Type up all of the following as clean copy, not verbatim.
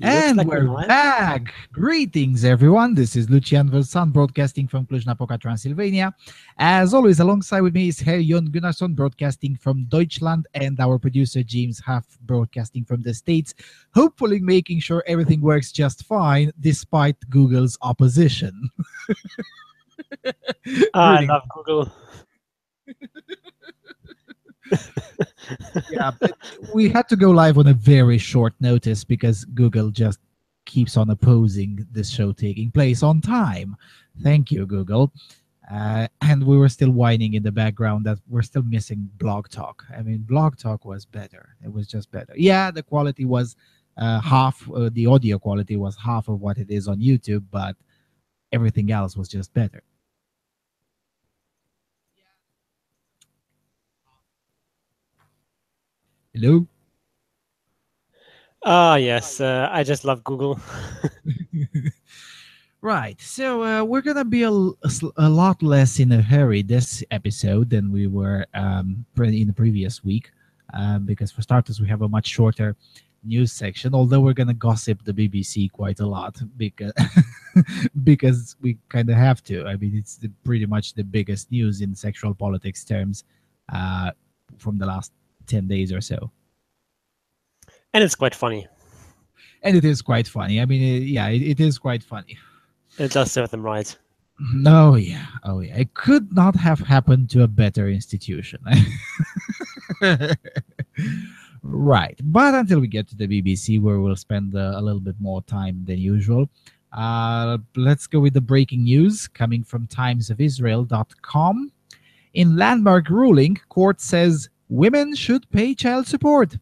Looks And like we're we're live. back. Greetings, everyone. This is Lucian Vâlsan, broadcasting from Cluj-Napoca, Transylvania. As always, alongside with me is Herr Jon Gunnarsson, broadcasting from Deutschland, and our producer James Huff, broadcasting from the States, hopefully making sure everything works just fine despite Google's opposition. I Greetings. love Google. Yeah, but we had to go live on a very short notice because Google just keeps on opposing this show taking place on time. Thank you, Google. And we were still whining in the background that we're still missing Blog Talk. I mean, Blog Talk was better. It was just better. Yeah, the quality was half, the audio quality was half of what it is on YouTube, but everything else was just better. Hello? Yes, I just love Google. Right. So we're gonna be a lot less in a hurry this episode than we were in the previous week, because for starters we have a much shorter news section. Although we're gonna gossip the BBC quite a lot because because we kind of have to. I mean, it's pretty much the biggest news in sexual politics terms uh, from the last 10 days or so, And it's quite funny. and it is quite funny. I mean, yeah, it is quite funny. It does serve them right. Oh yeah, oh yeah. It could not have happened to a better institution. Right, but until we get to the BBC, where we'll spend a little bit more time than usual, let's go with the breaking news coming from timesofisrael.com. In landmark ruling, court says women should pay child support.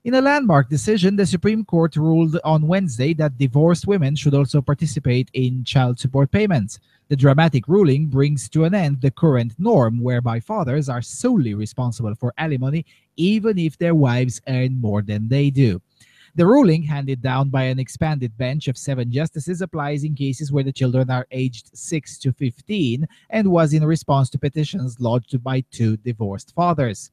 In a landmark decision, the Supreme Court ruled on Wednesday that divorced women should also participate in child support payments. The dramatic ruling brings to an end the current norm whereby fathers are solely responsible for alimony even if their wives earn more than they do. The ruling, handed down by an expanded bench of 7 justices, applies in cases where the children are aged 6 to 15 and was in response to petitions lodged by two divorced fathers.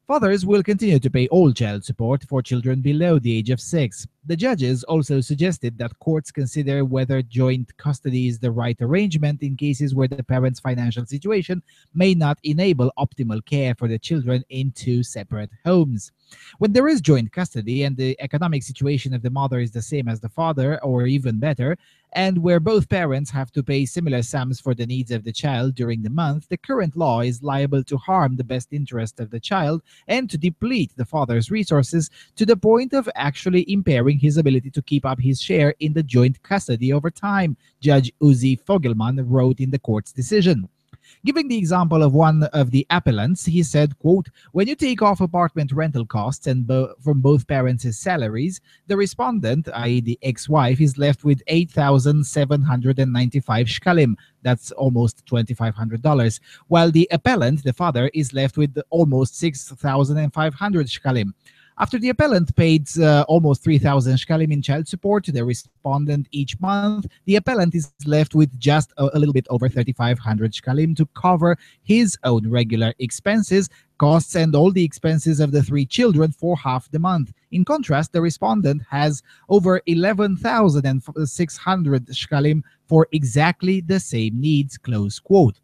Fathers will continue to pay all child support for children below the age of 6. The judges also suggested that courts consider whether joint custody is the right arrangement in cases where the parent's financial situation may not enable optimal care for the children in two separate homes. When there is joint custody and the economic situation of the mother is the same as the father, or even better, and where both parents have to pay similar sums for the needs of the child during the month, the current law is liable to harm the best interest of the child and to deplete the father's resources to the point of actually impairing his ability to keep up his share in the joint custody over time, Judge Uzi Fogelman wrote in the court's decision. Giving the example of one of the appellants, he said, quote, when you take off apartment rental costs and from both parents' salaries, the respondent, i.e. the ex-wife, is left with 8,795 shkalim. That's almost $2,500. While the appellant, the father, is left with almost 6,500 shkalim. After the appellant paid almost 3,000 shkalim in child support to the respondent each month, the appellant is left with just a little bit over 3,500 shkalim to cover his own regular expenses, costs, and all the expenses of the three children for half the month. In contrast, the respondent has over 11,600 shkalim for exactly the same needs, close quote.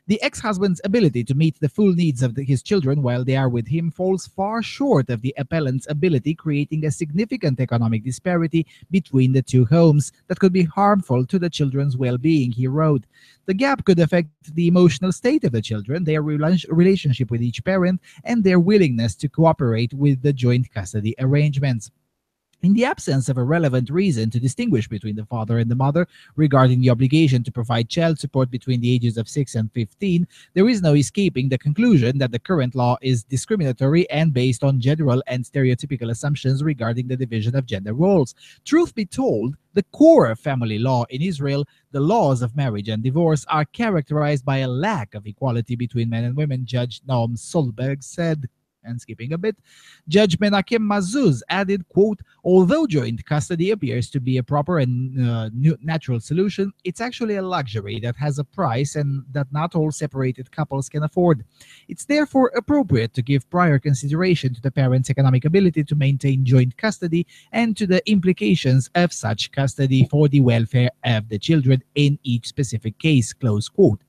The ex-husband's ability to meet the full needs of his children while they are with him falls far short of the appellant's ability, creating a significant economic disparity between the two homes that could be harmful to the children's well-being, he wrote. The gap could affect the emotional state of the children, their relationship with each parent, and their willingness to cooperate with the joint custody arrangements. In the absence of a relevant reason to distinguish between the father and the mother regarding the obligation to provide child support between the ages of 6 and 15, there is no escaping the conclusion that the current law is discriminatory and based on general and stereotypical assumptions regarding the division of gender roles. Truth be told, the core family law in Israel, the laws of marriage and divorce, are characterized by a lack of equality between men and women, Judge Noam Solberg said. And skipping a bit, Judge Menachem Mazuz added, quote, although joint custody appears to be a proper and natural solution, it's actually a luxury that has a price and that not all separated couples can afford. It's therefore appropriate to give prior consideration to the parent's economic ability to maintain joint custody and to the implications of such custody for the welfare of the children in each specific case, close quote.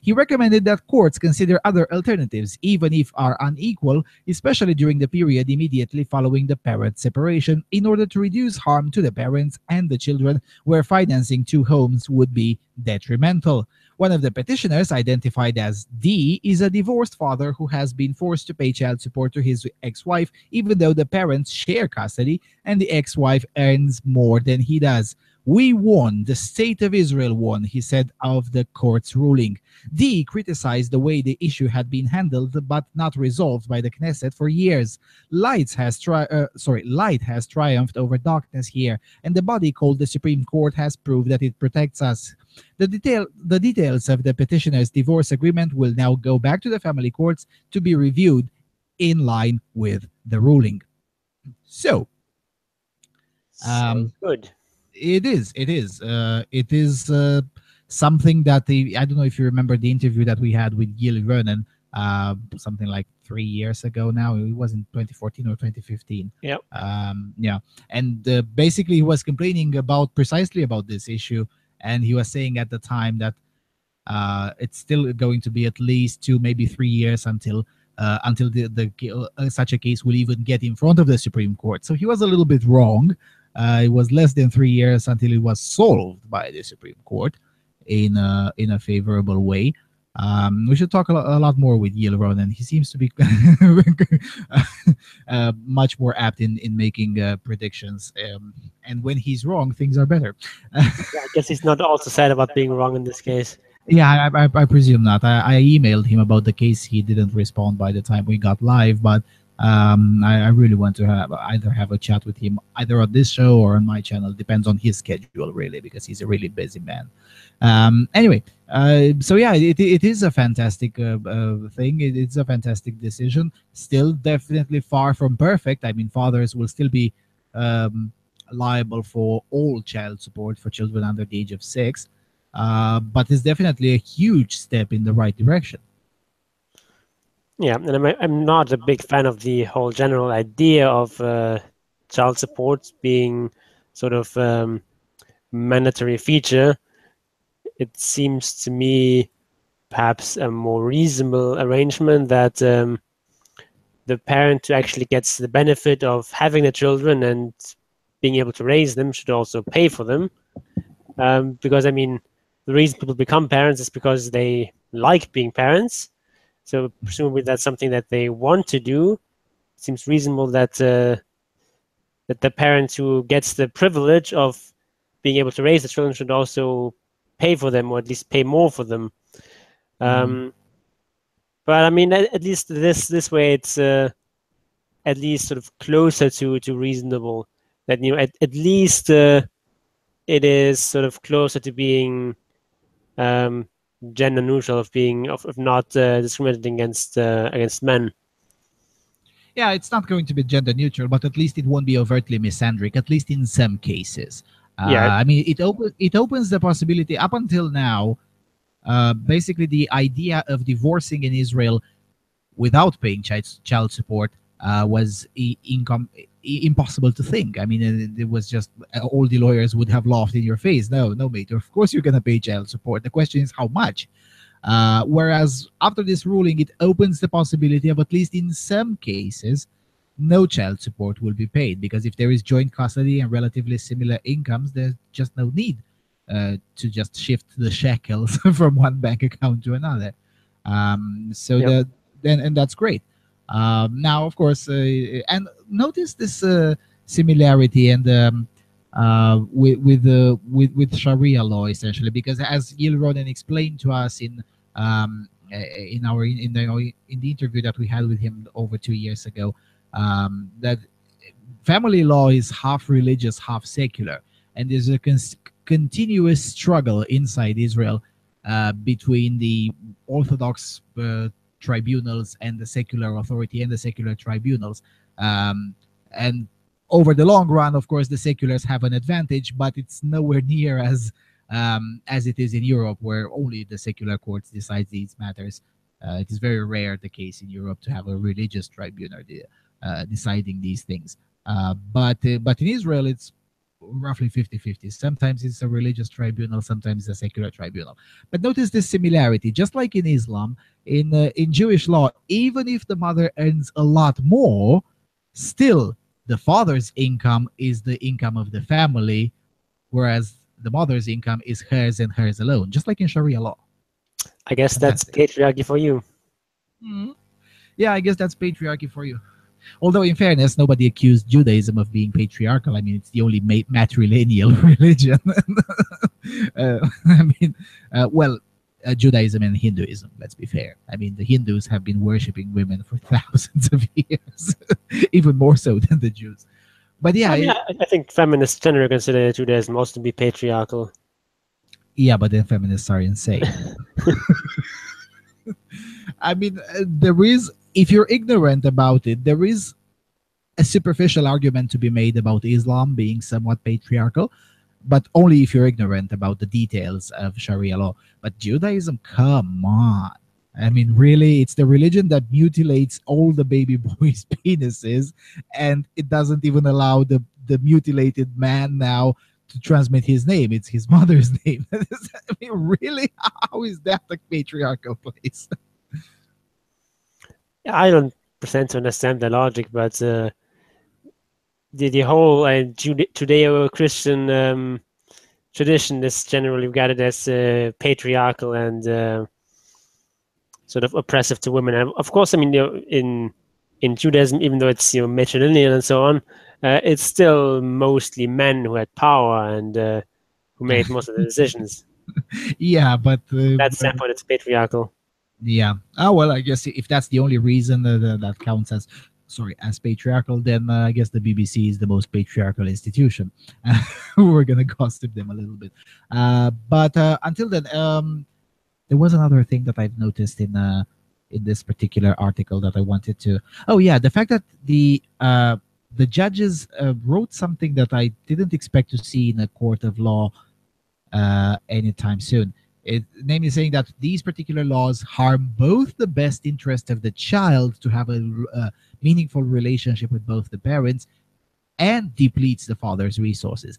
He recommended that courts consider other alternatives, even if are unequal, especially during the period immediately following the parent separation, in order to reduce harm to the parents and the children, where financing two homes would be detrimental. One of the petitioners, identified as D, is a divorced father who has been forced to pay child support to his ex-wife, even though the parents share custody and the ex-wife earns more than he does. We won. The state of Israel won, he said of the court's ruling. D criticized the way the issue had been handled but not resolved by the Knesset for years. Light has triumphed over darkness here, and the body called the Supreme Court has proved that it protects us. The details of the petitioner's divorce agreement will now go back to the family courts to be reviewed in line with the ruling. So, Sounds good. It is something that I don't know if you remember the interview that we had with Gil Vernon, something like 3 years ago now. It was in 2014 or 2015. Yep. Yeah. And basically he was complaining precisely about this issue. And he was saying at the time that it's still going to be at least 2, maybe 3 years until such a case will even get in front of the Supreme Court. So he was a little bit wrong. It was less than 3 years until it was solved by the Supreme Court in a favorable way. We should talk a lot more with Gil Ronan. He seems to be much more apt in making predictions. And when he's wrong, things are better. Yeah, I guess he's not also sad about being wrong in this case. Yeah, I presume not. I emailed him about the case. He didn't respond by the time we got live, but I really want to have a chat with him either on this show or on my channel. Depends on his schedule, really, because he's a really busy man. Anyway, so yeah, it is a fantastic thing. It's a fantastic decision. Still, definitely far from perfect. I mean, fathers will still be liable for all child support for children under the age of 6, but it's definitely a huge step in the right direction. Yeah, and I'm not a big fan of the whole general idea of child support being sort of mandatory feature. It seems to me perhaps a more reasonable arrangement that the parent who actually gets the benefit of having the children and being able to raise them should also pay for them. Because, I mean, the reason people become parents is because they like being parents. So presumably that's something that they want to do. It seems reasonable that that the parent who gets the privilege of being able to raise the children should also pay for them, or at least pay more for them. But I mean, at least this way, it's at least sort of closer to reasonable. That, you know, at least it is sort of closer to being gender neutral, of not discriminating against men. Yeah, it's not going to be gender neutral, but at least it won't be overtly misandric, at least in some cases. Yeah. I mean, it opens the possibility. Up until now, basically the idea of divorcing in Israel without paying child support was impossible to think. I mean, it was just all the lawyers would have laughed in your face. No, mate, of course you're going to pay child support. The question is how much. Whereas after this ruling, it opens the possibility of, at least in some cases, no child support will be paid, because if there is joint custody and relatively similar incomes, there's just no need to just shift the shekels from one bank account to another. So and that's great. Now, of course, and notice this similarity and with Sharia law, essentially, because as Gil Ronan explained to us in the interview that we had with him over 2 years ago, that family law is half religious, half secular, and there's a continuous struggle inside Israel between the Orthodox tribunals and the secular authority and the secular tribunals. And over the long run, of course, the seculars have an advantage, but it's nowhere near as it is in Europe, where only the secular courts decide these matters. It is very rare the case in Europe to have a religious tribunal deciding these things. But in Israel, it's roughly 50-50. Sometimes it's a religious tribunal, sometimes a secular tribunal. But notice this similarity. Just like in Islam, in Jewish law, even if the mother earns a lot more, still the father's income is the income of the family, whereas the mother's income is hers and hers alone, just like in Sharia law. I guess Fantastic. that's patriarchy for you. Yeah, I guess that's patriarchy for you. Although, in fairness, nobody accused Judaism of being patriarchal. I mean, it's the only matrilineal religion. Judaism and Hinduism, let's be fair. I mean, the Hindus have been worshipping women for thousands of years, even more so than the Jews. But yeah, I think feminists generally consider Judaism also to be patriarchal. Yeah, but then feminists are insane. I mean, there is, if you're ignorant about it, there is a superficial argument to be made about Islam being somewhat patriarchal, but only if you're ignorant about the details of Sharia law. But Judaism, come on. I mean, really, it's the religion that mutilates all the baby boys' penises, and it doesn't even allow the mutilated man now to transmit his name. It's his mother's name. I mean, really? How is that a patriarchal place? I don't pretend to understand the logic, but the whole Judeo-Christian tradition is generally regarded as patriarchal and sort of oppressive to women. And of course, I mean, in Judaism, even though it's matrilineal and so on, it's still mostly men who had power and who made most of the decisions. Yeah, but that's the point. It's patriarchal. Yeah. Oh well, I guess if that's the only reason that counts as patriarchal, then I guess the BBC is the most patriarchal institution. We're gonna gossip them a little bit, but until then, there was another thing that I've noticed in this particular article that I wanted to. Oh yeah, the fact that the judges wrote something that I didn't expect to see in a court of law anytime soon. Namely saying that these particular laws harm both the best interest of the child to have a meaningful relationship with both the parents and depletes the father's resources.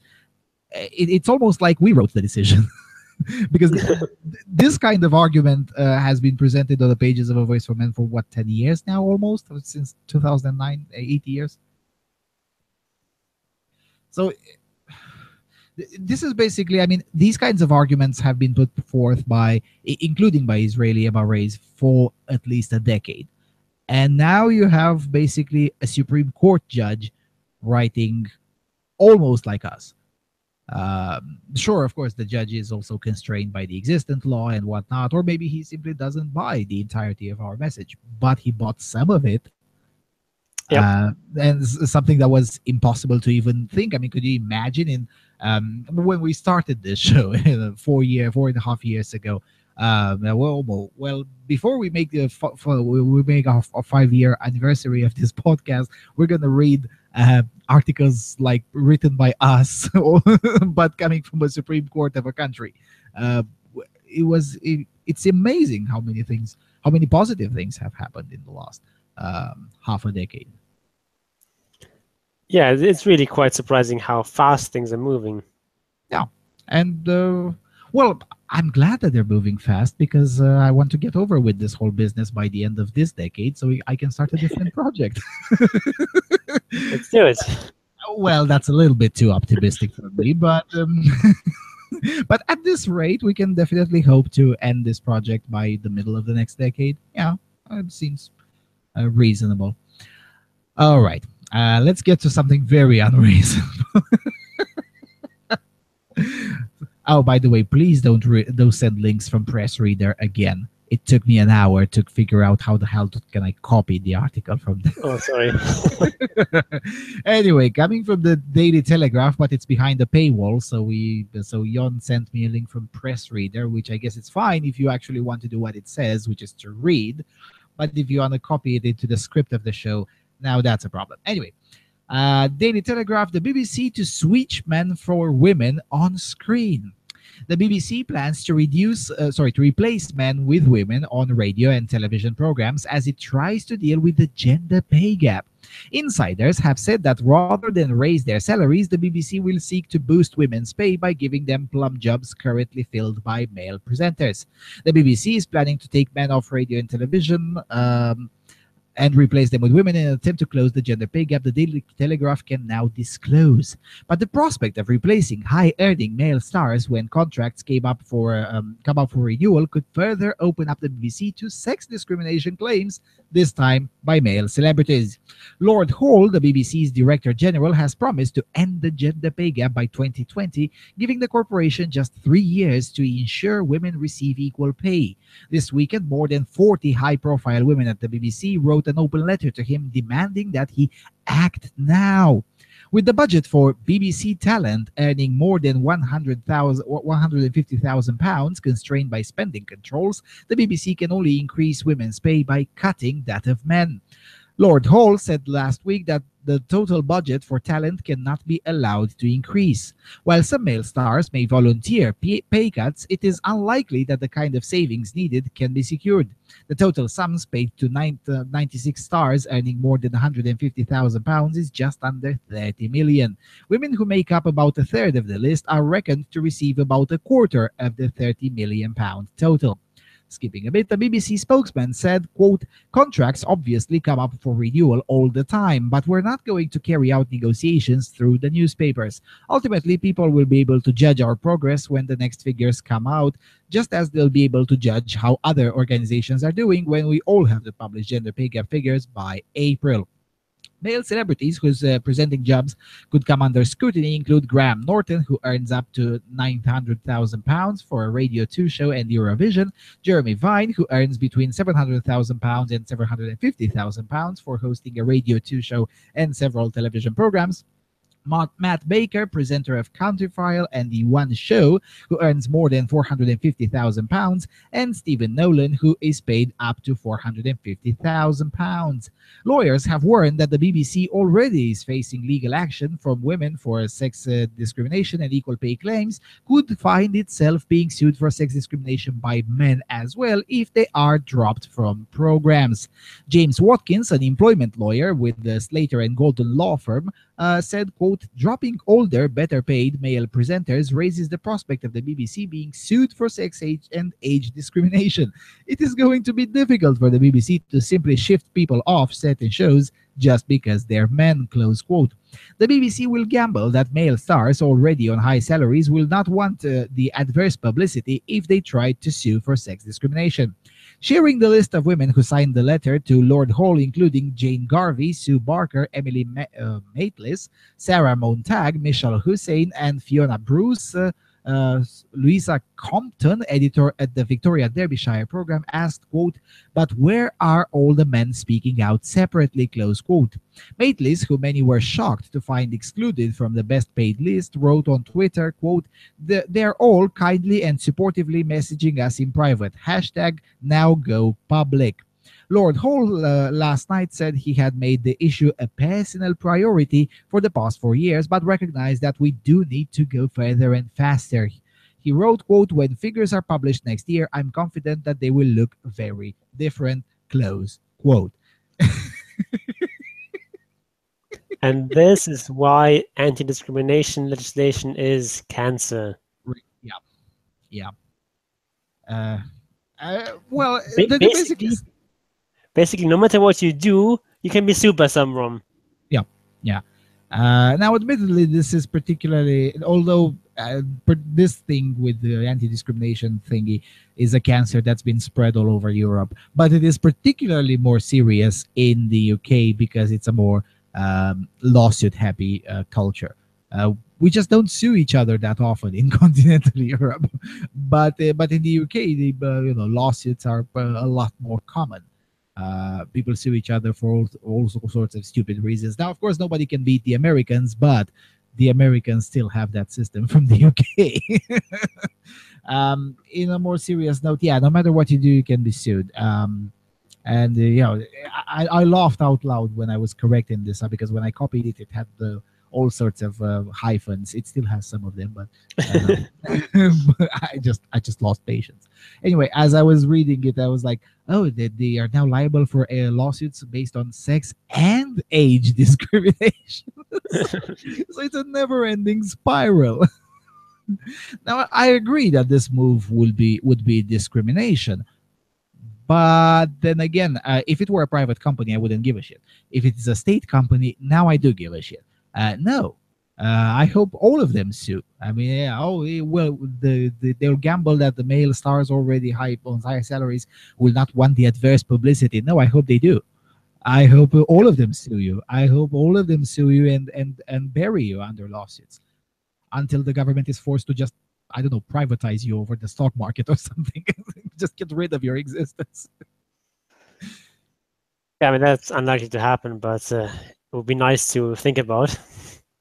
It's almost like we wrote the decision. Because this kind of argument has been presented on the pages of A Voice for Men for what, 10 years now, almost, since 2009, 8 years. So this is basically, I mean, these kinds of arguments have been put forth including by Israeli MRAs for at least a decade. And now you have basically a Supreme Court judge writing almost like us. Sure, of course, the judge is also constrained by the existent law and whatnot, or maybe he simply doesn't buy the entirety of our message, but he bought some of it. Yep. And something that was impossible to even think. I mean, could you imagine when we started this show 4.5 years ago? Well, before we make our 5-year anniversary of this podcast, we're gonna read articles like written by us, but coming from a Supreme Court of a country. It's amazing how many positive things have happened in the last half a decade. Yeah, it's really quite surprising how fast things are moving. Yeah, and well, I'm glad that they're moving fast because I want to get over with this whole business by the end of this decade, so I can start a different project. Let's do it. Well, that's a little bit too optimistic for me, but but at this rate, we can definitely hope to end this project by the middle of the next decade. Yeah, it seems reasonable. All right, let's get to something very unreasonable. Oh, by the way, please don't send links from Press Reader again. It took me an hour to figure out how the hell can I copy the article from there. Oh, sorry. Anyway, coming from the Daily Telegraph, but it's behind a paywall. So Jon sent me a link from Press Reader, which I guess it's fine if you actually want to do what it says, which is to read. But if you want to copy it into the script of the show, now that's a problem. Anyway, Daily Telegraph, the BBC to switch men for women on screen. The BBC plans to to replace men with women on radio and television programs as it tries to deal with the gender pay gap. Insiders have said that rather than raise their salaries, the BBC will seek to boost women's pay by giving them plum jobs currently filled by male presenters. The BBC is planning to take men off radio and television, and replace them with women in an attempt to close the gender pay gap the Daily Telegraph can now disclose. But the prospect of replacing high-earning male stars when contracts come up for renewal could further open up the BBC to sex discrimination claims, this time by male celebrities. Lord Hall, the BBC's Director General, has promised to end the gender pay gap by 2020, giving the corporation just 3 years to ensure women receive equal pay. This weekend, more than 40 high-profile women at the BBC wrote an open letter to him demanding that he act now. With the budget for BBC talent earning more than £150,000 constrained by spending controls, the BBC can only increase women's pay by cutting that of men. Lord Hall said last week that the total budget for talent cannot be allowed to increase. While some male stars may volunteer pay cuts, it is unlikely that the kind of savings needed can be secured. The total sums paid to 96 stars earning more than £150,000 is just under 30 million. Women who make up about a third of the list are reckoned to receive about a quarter of the £30 million total. Skipping a bit, the BBC spokesman said, quote, contracts obviously come up for renewal all the time, but we're not going to carry out negotiations through the newspapers. Ultimately, people will be able to judge our progress when the next figures come out, just as they'll be able to judge how other organizations are doing when we all have to publish gender pay gap figures by April. Male celebrities whose presenting jobs could come under scrutiny include Graham Norton, who earns up to £900,000 for a Radio 2 show and Eurovision, Jeremy Vine, who earns between £700,000 and £750,000 for hosting a Radio 2 show and several television programs, Matt Baker, presenter of Counterfile and The One Show, who earns more than £450,000, and Stephen Nolan, who is paid up to £450,000. Lawyers have warned that the BBC already is facing legal action from women for sex discrimination and equal pay claims, could find itself being sued for sex discrimination by men as well if they are dropped from programs. James Watkins, an employment lawyer with the Slater and Golden law firm, said, quote, dropping older, better paid male presenters raises the prospect of the BBC being sued for sex, age, and age discrimination. It is going to be difficult for the BBC to simply shift people off certain shows just because they're men, close quote. The BBC will gamble that male stars already on high salaries will not want the adverse publicity if they try to sue for sex discrimination. Sharing the list of women who signed the letter to Lord Hall, including Jane Garvey, Sue Barker, Emily Maitlis, Sarah Montag, Michelle Hussein, and Fiona Bruce, Louisa Compton, editor at the Victoria Derbyshire program, asked, quote, but where are all the men speaking out separately, close quote. Maitlis, who many were shocked to find excluded from the best paid list, wrote on Twitter, quote, they're all kindly and supportively messaging us in private. Hashtag now go public. Lord Hall last night said he had made the issue a personal priority for the past 4 years, but recognized that we do need to go further and faster. He wrote, quote, when figures are published next year, I'm confident that they will look very different, close quote. And this is why anti-discrimination legislation is cancer. Yeah. Well, basically, no matter what you do, you can be sued by someone. Yeah. Now, admittedly, this is particularly, although this thing with the anti-discrimination thingy is a cancer that's been spread all over Europe, but it is particularly more serious in the UK because it's a more lawsuit-happy culture. We just don't sue each other that often in continental Europe, but in the UK, the lawsuits are a lot more common. People sue each other for all sorts of stupid reasons. Now, of course, nobody can beat the Americans, but the Americans still have that system from the UK. In a more serious note, yeah, no matter what you do, you can be sued. And I laughed out loud when I was correcting this because when I copied it, it had the all sorts of hyphens. It still has some of them, but but I just lost patience. Anyway, as I was reading it, I was like, oh, they are now liable for lawsuits based on sex and age discrimination. So it's a never-ending spiral. Now I agree that this move would be discrimination, but then again, if it were a private company, I wouldn't give a shit. If it's a state company, now I do give a shit. No, I hope all of them sue. I mean, yeah, well, they'll gamble that the male stars already high on high salaries will not want the adverse publicity. No, I hope they do. I hope all of them sue you. I hope all of them sue you and bury you under lawsuits until the government is forced to just, I don't know, privatize you over the stock market or something. Just get rid of your existence. Yeah, I mean, that's unlikely to happen, but it would be nice to think about.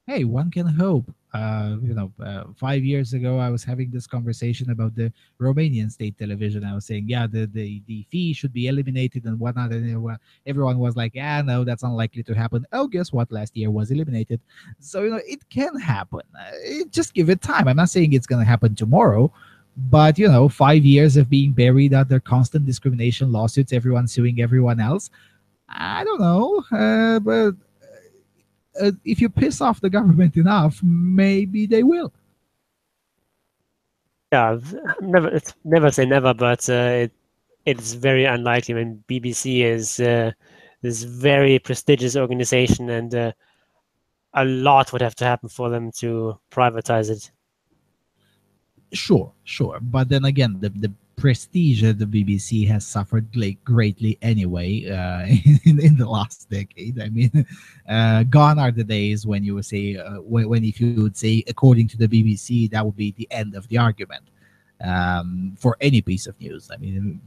Hey, one can hope. 5 years ago, I was having this conversation about the Romanian state television. I was saying, yeah, the fee should be eliminated and whatnot. And everyone was like, yeah, no, that's unlikely to happen. Oh, guess what? Last year was eliminated. So, it can happen. Just give it time. I'm not saying it's going to happen tomorrow, but, 5 years of being buried under constant discrimination lawsuits, everyone suing everyone else. I don't know. But if you piss off the government enough, maybe they will. Yeah, never say never, but it's very unlikely. I mean, BBC is this very prestigious organization, and a lot would have to happen for them to privatize it. Sure. But then again, the prestige of the BBC has suffered greatly anyway in the last decade. I mean, gone are the days when you would say, when if you would say, according to the BBC, that would be the end of the argument for any piece of news. I mean,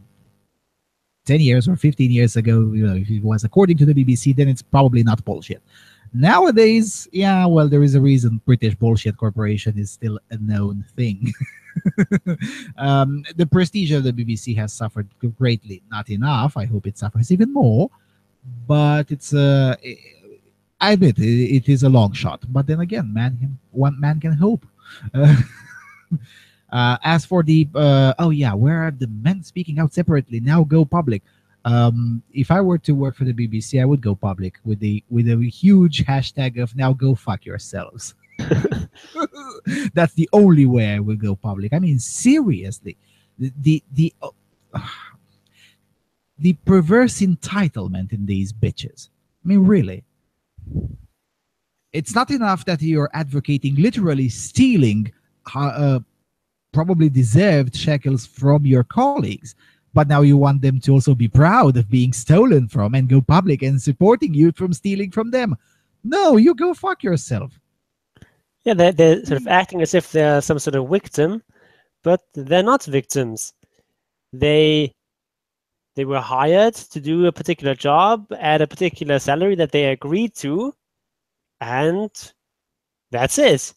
10 years or 15 years ago, if it was according to the BBC, then it's probably not bullshit. Nowadays, yeah, well, there is a reason British Bullshit Corporation is still a known thing. The prestige of the BBC has suffered greatly. Not enough. I hope it suffers even more. But I admit it is a long shot. But then again, one man can hope. As for the oh yeah, where are the men speaking out separately now go public? If I were to work for the BBC, I would go public with a huge hashtag of now go fuck yourselves. That's the only way I would go public. I mean, seriously, the perverse entitlement in these bitches. I mean, really. It's not enough that you're advocating literally stealing probably deserved shekels from your colleagues, but now you want them to also be proud of being stolen from and go public and supporting you from stealing from them. No, you go fuck yourself. Yeah, they're sort of acting as if they're some sort of victim, but they're not victims. They were hired to do a particular job at a particular salary that they agreed to, and that's it.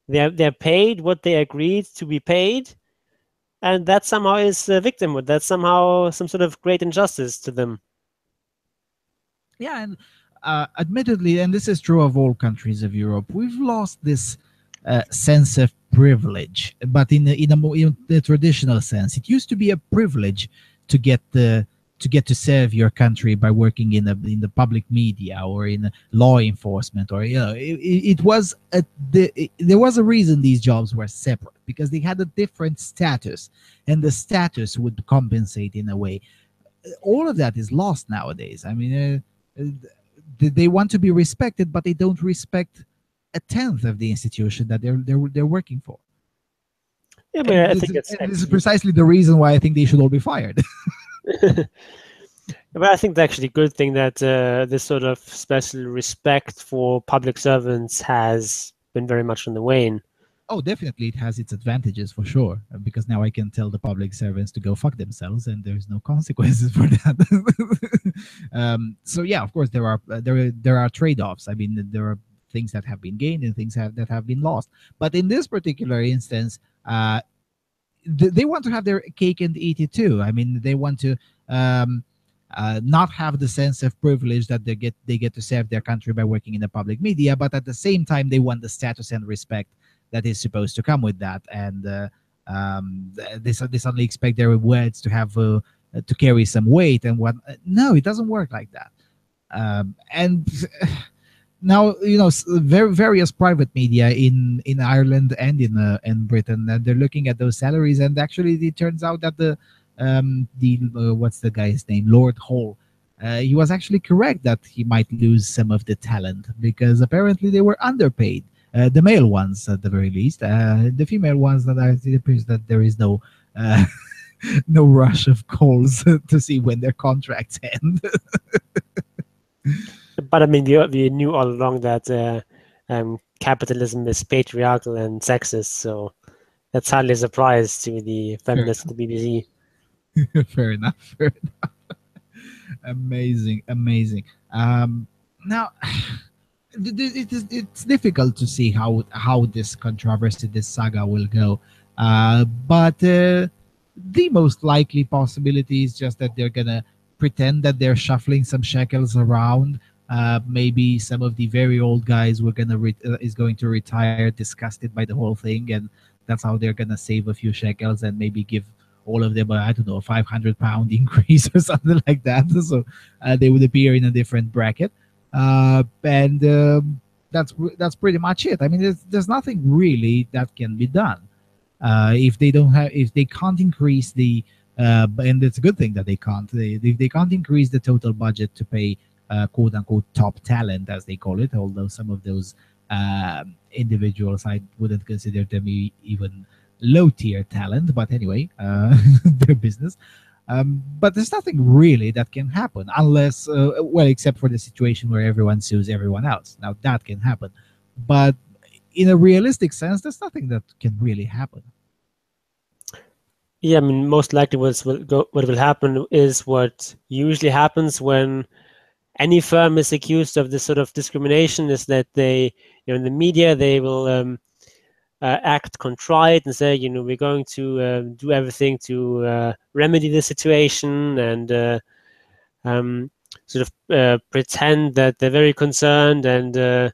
They're paid what they agreed to be paid, and that somehow is victimhood. That's somehow some sort of great injustice to them. Yeah, and admittedly, and this is true of all countries of Europe, we've lost this sense of privilege. But in the traditional sense, it used to be a privilege to get to serve your country by working in the public media or in law enforcement, or it was there was a reason these jobs were separate, because they had a different status, and the status would compensate in a way. All of that is lost nowadays. I mean, they want to be respected, but they don't respect a tenth of the institution that they're working for. Yeah, but I think this is precisely the reason why I think they should all be fired. But I think it's actually a good thing that this sort of special respect for public servants has been very much on the wane. Oh, definitely, it has its advantages for sure, because now I can tell the public servants to go fuck themselves, and there's no consequences for that. So yeah, of course there are trade-offs. I mean, there are things that have been gained and things that have been lost. But in this particular instance, they want to have their cake and eat it too. I mean, they want to not have the sense of privilege that they get to serve their country by working in the public media, but at the same time they want the status and respect that is supposed to come with that, and they suddenly expect their words to have to carry some weight and what. No, it doesn't work like that. And now various private media in Ireland and in Britain, they're looking at those salaries, and actually it turns out that the what's the guy's name, Lord Hall, he was actually correct that he might lose some of the talent because apparently they were underpaid, the male ones at the very least. The female ones, that it appears that there is no no rush of calls to see when their contracts end. But I mean, we knew all along that capitalism is patriarchal and sexist, so that's hardly a surprise to the feminists at the BBC. Fair enough. Fair enough. Amazing, amazing. Now, it's difficult to see how this controversy, this saga, will go. But the most likely possibility is just that they're gonna pretend that they're shuffling some shekels around. Maybe some of the very old guys is going to retire disgusted by the whole thing, and that's how they're gonna save a few shekels and maybe give all of them I don't know, a £500 increase or something like that. So they would appear in a different bracket, and that's pretty much it. I mean, there's nothing really that can be done if they can't increase the and it's a good thing that they can't. If they can't increase the total budget to pay quote unquote top talent, as they call it, although some of those individuals I wouldn't consider them even low tier talent, but anyway, their business. But there's nothing really that can happen unless, well, except for the situation where everyone sues everyone else. Now that can happen, but in a realistic sense, there's nothing that can really happen. Yeah, I mean, most likely what will happen is what usually happens when any firm is accused of this sort of discrimination, is that they, in the media, they will act contrite and say, we're going to do everything to remedy the situation, and sort of pretend that they're very concerned, and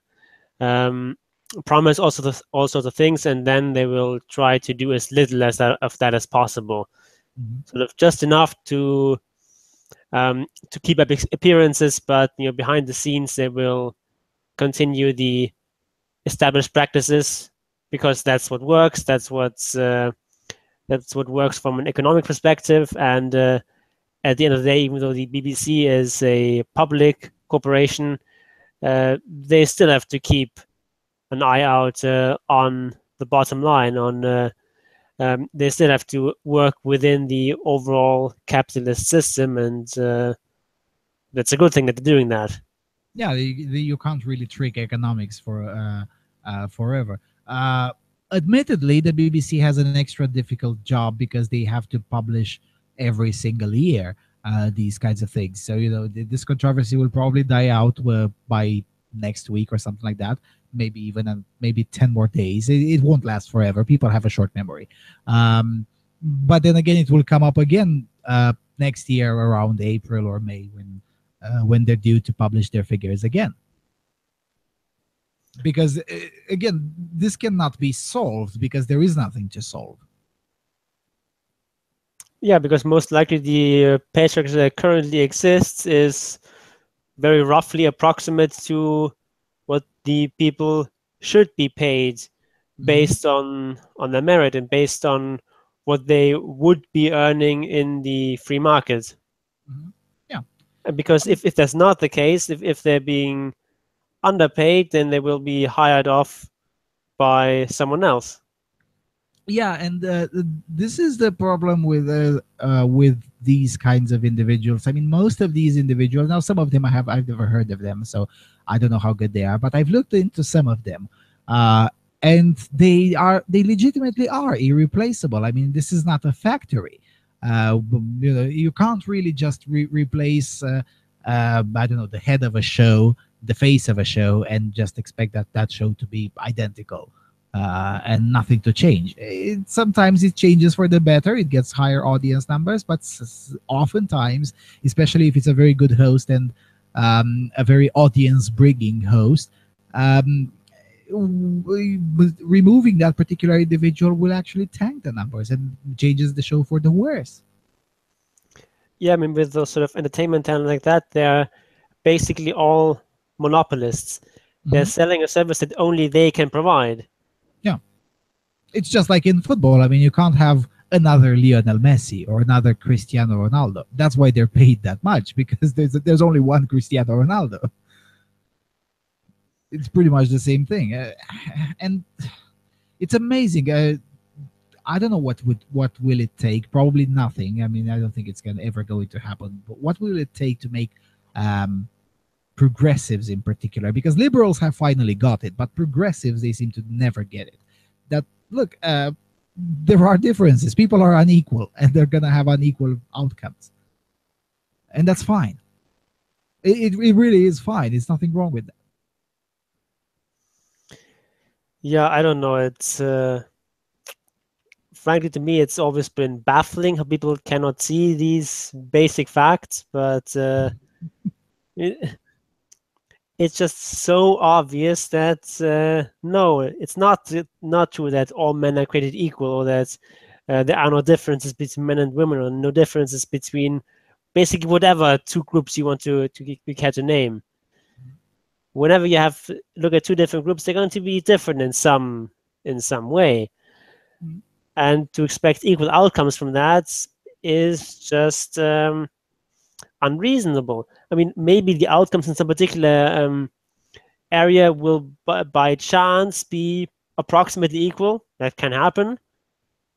promise all sorts of things, and then they will try to do as little of that as possible. Mm-hmm. Sort of just enough to keep up appearances, but behind the scenes they will continue the established practices because that's what works. That's what works from an economic perspective. And at the end of the day, even though the BBC is a public corporation, they still have to keep an eye out on the bottom line. They still have to work within the overall capitalist system, and that's a good thing that they're doing that. Yeah, you can't really trick economics for forever. Admittedly, the BBC has an extra difficult job because they have to publish every single year these kinds of things. So this controversy will probably die out by next week or something like that. Maybe even maybe 10 more days. It won't last forever. People have a short memory. But then again, it will come up again next year around April or May when they're due to publish their figures again. Because again, this cannot be solved because there is nothing to solve. Yeah, because most likely the pay structure that currently exists is very roughly approximate to what the people should be paid based on their merit and based on what they would be earning in the free market. Yeah. And because if that's not the case, if they're being underpaid, then they will be hired off by someone else. Yeah, and this is the problem with these kinds of individuals. I mean, most of these individuals, now some of them I've never heard of them, so I don't know how good they are, but I've looked into some of them, and they legitimately are irreplaceable. I mean, this is not a factory. You can't really just replace I don't know, the head of a show, the face of a show, and just expect that show to be identical. and nothing to change. Sometimes it changes for the better. It gets higher audience numbers, but oftentimes, especially if it's a very good host and a very audience-bringing host, um, removing that particular individual will actually tank the numbers and changes the show for the worse. Yeah, I mean, with those sort of entertainment channels like that, they're basically all monopolists. They're Mhm. selling a service that only they can provide. Yeah, it's just like in football. I mean, you can't have another Lionel Messi or another Cristiano Ronaldo. That's why they're paid that much, because there's only one Cristiano Ronaldo. It's pretty much the same thing, and it's amazing. I don't know what will it take. Probably nothing. I mean, I don't think it's gonna ever going to happen. But what will it take to make um, progressives in particular? Because liberals have finally got it, but progressives, they seem to never get it. That look, there are differences. People are unequal, and they're gonna have unequal outcomes, and that's fine. It really is fine. It's nothing wrong with that. Yeah, I don't know. It's frankly, to me, it's always been baffling how people cannot see these basic facts, but it, it's just so obvious that no, it's not true that all men are created equal, or that there are no differences between men and women, or no differences between basically whatever two groups you want to catch a name. Whenever you have look at two different groups, they're going to be different in some way, and to expect equal outcomes from that is just unreasonable. I mean, maybe the outcomes in some particular area will by chance be approximately equal. That can happen.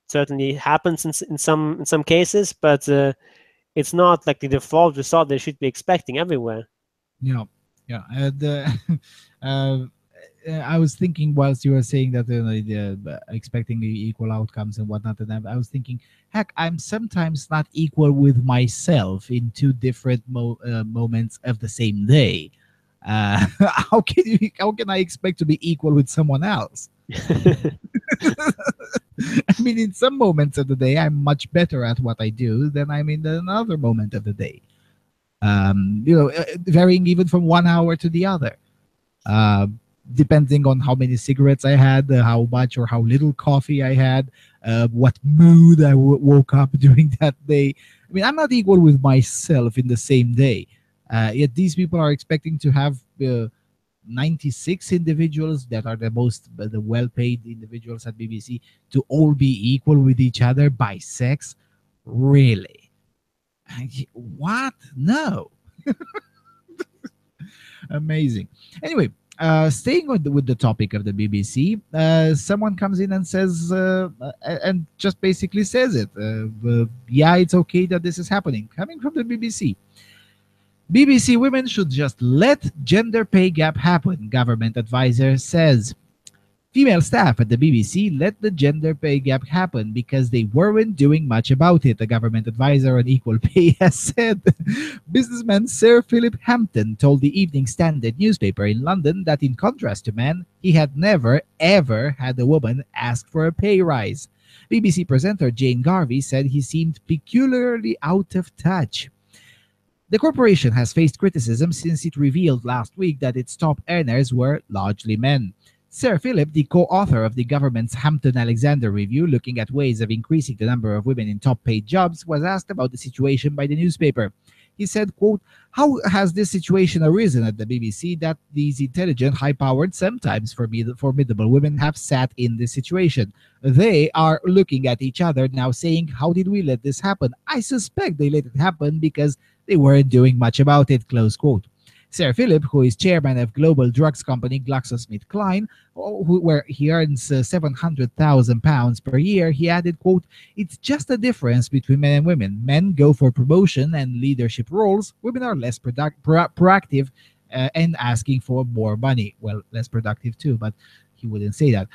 Certainly happens in some cases, but it's not like the default result they should be expecting everywhere. Yeah, yeah. And uh, I was thinking whilst you were saying that expecting the equal outcomes and whatnot, and I was thinking, heck, I'm sometimes not equal with myself in two different moments of the same day. How can I expect to be equal with someone else? I mean, in some moments of the day, I'm much better at what I do than I'm in another moment of the day. Varying even from 1 hour to the other. Uh, Depending on how many cigarettes I had, how much or how little coffee I had, what mood I woke up during that day. I mean, I'm not equal with myself in the same day. Yet these people are expecting to have 96 individuals that are the well-paid individuals at BBC to all be equal with each other by sex. Really? What? No. Amazing. Anyway, staying with the topic of the BBC, someone comes in and says, and just basically says it. Yeah, it's okay that this is happening. Coming from the BBC. BBC women should just let gender pay gap happen, government advisor says. Female staff at the BBC let the gender pay gap happen because they weren't doing much about it, a government advisor on equal pay has said. Businessman Sir Philip Hampton told the Evening Standard newspaper in London that in contrast to men, he had never, ever had a woman ask for a pay rise. BBC presenter Jane Garvey said he seemed peculiarly out of touch. The corporation has faced criticism since it revealed last week that its top earners were largely men. Sir Philip, the co-author of the government's Hampton-Alexander review looking at ways of increasing the number of women in top-paid jobs, was asked about the situation by the newspaper. He said, quote, "How has this situation arisen at the BBC that these intelligent, high-powered, sometimes formidable women have sat in this situation? They are looking at each other now saying, how did we let this happen? I suspect they let it happen because they weren't doing much about it," close quote. Sir Philip, who is chairman of global drugs company GlaxoSmithKline, where he earns £700,000 per year, he added, quote, "It's just a difference between men and women. Men go for promotion and leadership roles. Women are less proactive and asking for more money." Well, less productive too, but he wouldn't say that.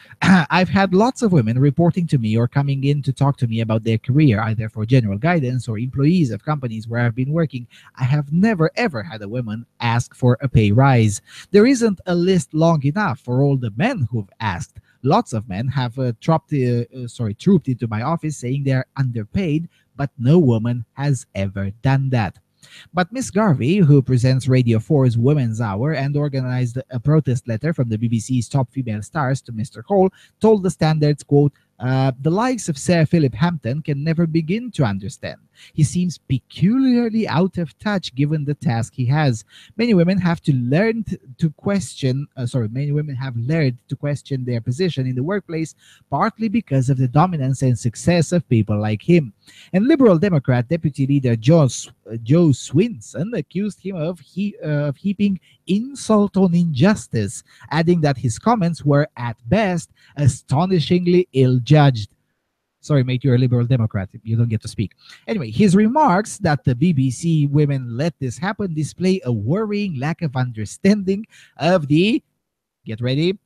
"I've had lots of women reporting to me or coming in to talk to me about their career, either for general guidance or employees of companies where I've been working. I have never ever had a woman ask for a pay rise. There isn't a list long enough for all the men who've asked. Lots of men have trooped into my office saying they are underpaid, but no woman has ever done that. But Miss Garvey, who presents Radio 4's Women's Hour and organized a protest letter from the BBC's top female stars to Mr. Cole, told the Standards, quote, the likes of Sir Philip Hampton can never begin to understand. He seems peculiarly out of touch given the task he has. Many women have to learn to question, many women have learned to question their position in the workplace, partly because of the dominance and success of people like him. And Liberal Democrat Deputy Leader Joe Swinson accused him of heaping insult on injustice, adding that his comments were, at best, astonishingly ill-judged. Sorry, mate, you're a Liberal Democrat. You don't get to speak. Anyway, his remarks that the BBC women let this happen display a worrying lack of understanding of the, get ready,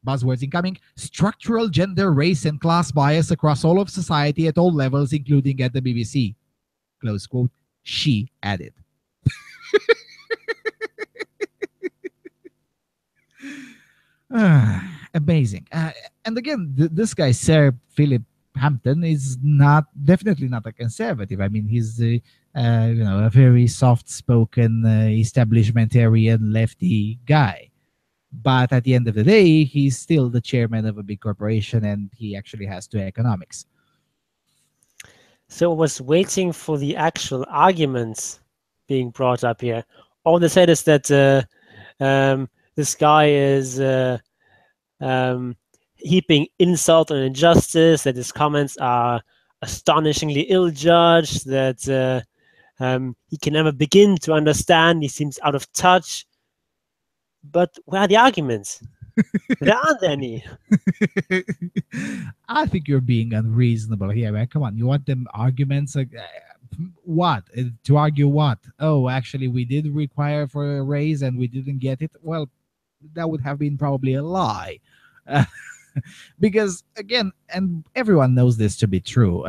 buzzwords incoming, structural gender, race, and class bias across all of society at all levels, including at the BBC. Close quote. She added. Amazing. And again, this guy, Sir Philip Hampton, is definitely not a conservative. I mean, he's a very soft-spoken, establishmentarian lefty guy. But at the end of the day, he's still the chairman of a big corporation, and he actually has to economics. So I was waiting for the actual arguments being brought up here. All they said is that this guy is heaping insult on injustice, that his comments are astonishingly ill-judged, that he can never begin to understand, he seems out of touch. But where are the arguments? There aren't any. I think you're being unreasonable here, man. Come on, you want them arguments? What? To argue what? Oh, actually, we did require for a raise and we didn't get it. Well, that would have been probably a lie. Because, again, and everyone knows this to be true.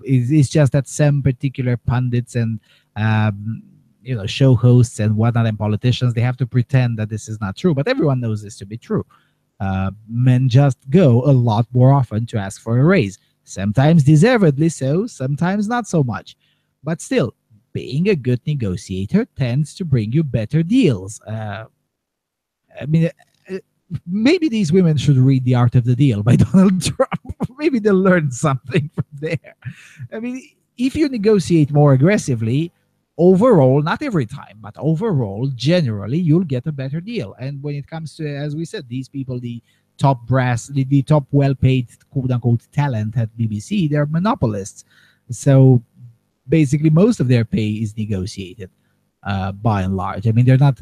It's just that some particular pundits and show hosts and whatnot and politicians, they have to pretend that this is not true, but everyone knows this to be true. Men just go a lot more often to ask for a raise, sometimes deservedly so, sometimes not so much, but still, being a good negotiator tends to bring you better deals. Maybe these women should read The Art of the Deal by Donald Trump. Maybe they'll learn something from there. I mean, if you negotiate more aggressively, overall, not every time, but overall, generally, you'll get a better deal. And when it comes to, as we said, these people, the top brass, the top well-paid, quote-unquote, talent at BBC, they're monopolists. So basically, most of their pay is negotiated, by and large. I mean, they're not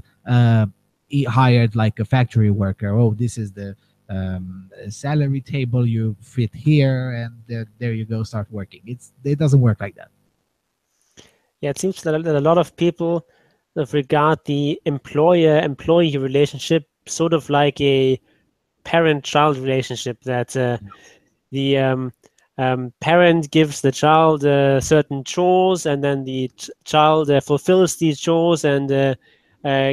hired like a factory worker. Oh, this is the salary table, you fit here, and there you go, start working. It doesn't work like that. Yeah, it seems that a lot of people regard the employer-employee relationship sort of like a parent-child relationship, that the parent gives the child certain chores, and then the child fulfills these chores and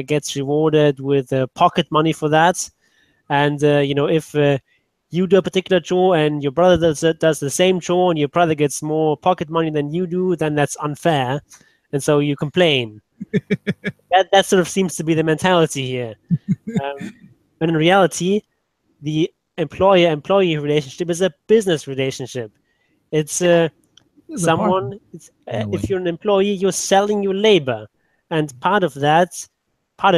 gets rewarded with pocket money for that. And if you do a particular chore and your brother does the same chore and your brother gets more pocket money than you do, then that's unfair, and so you complain. that sort of seems to be the mentality here. But in reality, the employer-employee relationship is a business relationship. It's someone. If you're an employee, you're selling your labor, and part of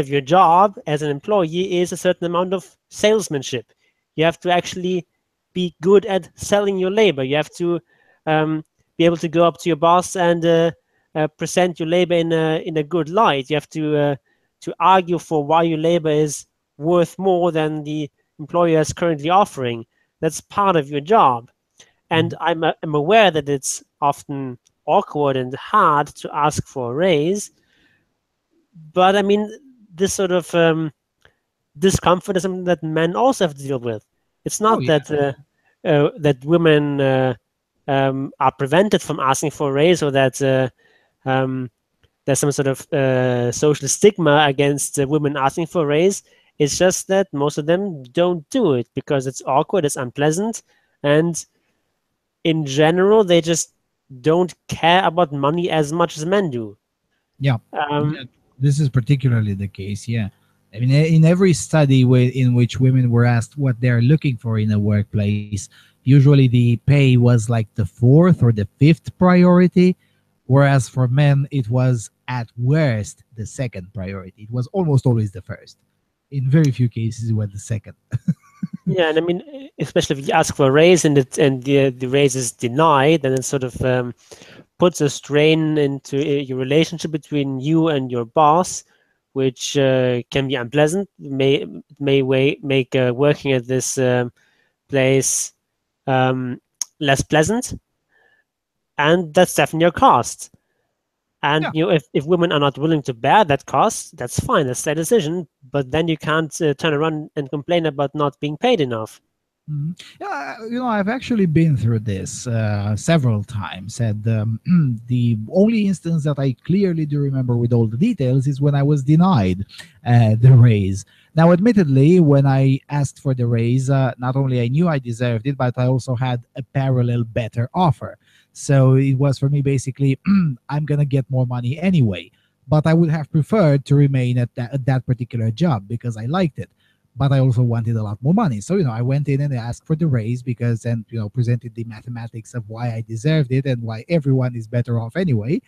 your job as an employee is a certain amount of salesmanship. You have to actually be good at selling your labor. You have to be able to go up to your boss and present your labor in a good light. You have to argue for why your labor is worth more than the employer is currently offering. That's part of your job. And I'm aware that it's often awkward and hard to ask for a raise. But I mean, this sort of discomfort is something that men also have to deal with. It's not that women are prevented from asking for a raise, or that there's some sort of social stigma against women asking for a raise. It's just that most of them don't do it because it's awkward, it's unpleasant, and in general, they just don't care about money as much as men do. Yeah, Um, yeah, this is particularly the case. Yeah, I mean, in every study in which women were asked what they're looking for in a workplace, usually the pay was like the fourth or the fifth priority, whereas for men it was at worst the second priority. It was almost always the first. In very few cases, it was the second. yeah, and I mean, especially if you ask for a raise and the raise is denied, then it sort of puts a strain into your relationship between you and your boss, which can be unpleasant. Make working at this place um, less pleasant, and that's definitely a cost. And Yeah. if women are not willing to bear that cost, that's fine. That's their decision. But then you can't turn around and complain about not being paid enough. Mhm. Yeah, I've actually been through this several times, and the only instance that I clearly do remember with all the details is when I was denied the raise. Now, admittedly, when I asked for the raise, not only I knew I deserved it, but I also had a parallel better offer. So it was for me basically, I'm gonna get more money anyway. But I would have preferred to remain at that particular job because I liked it, but I also wanted a lot more money. So, I went in and asked for the raise because, and, presented the mathematics of why I deserved it and why everyone is better off anyway.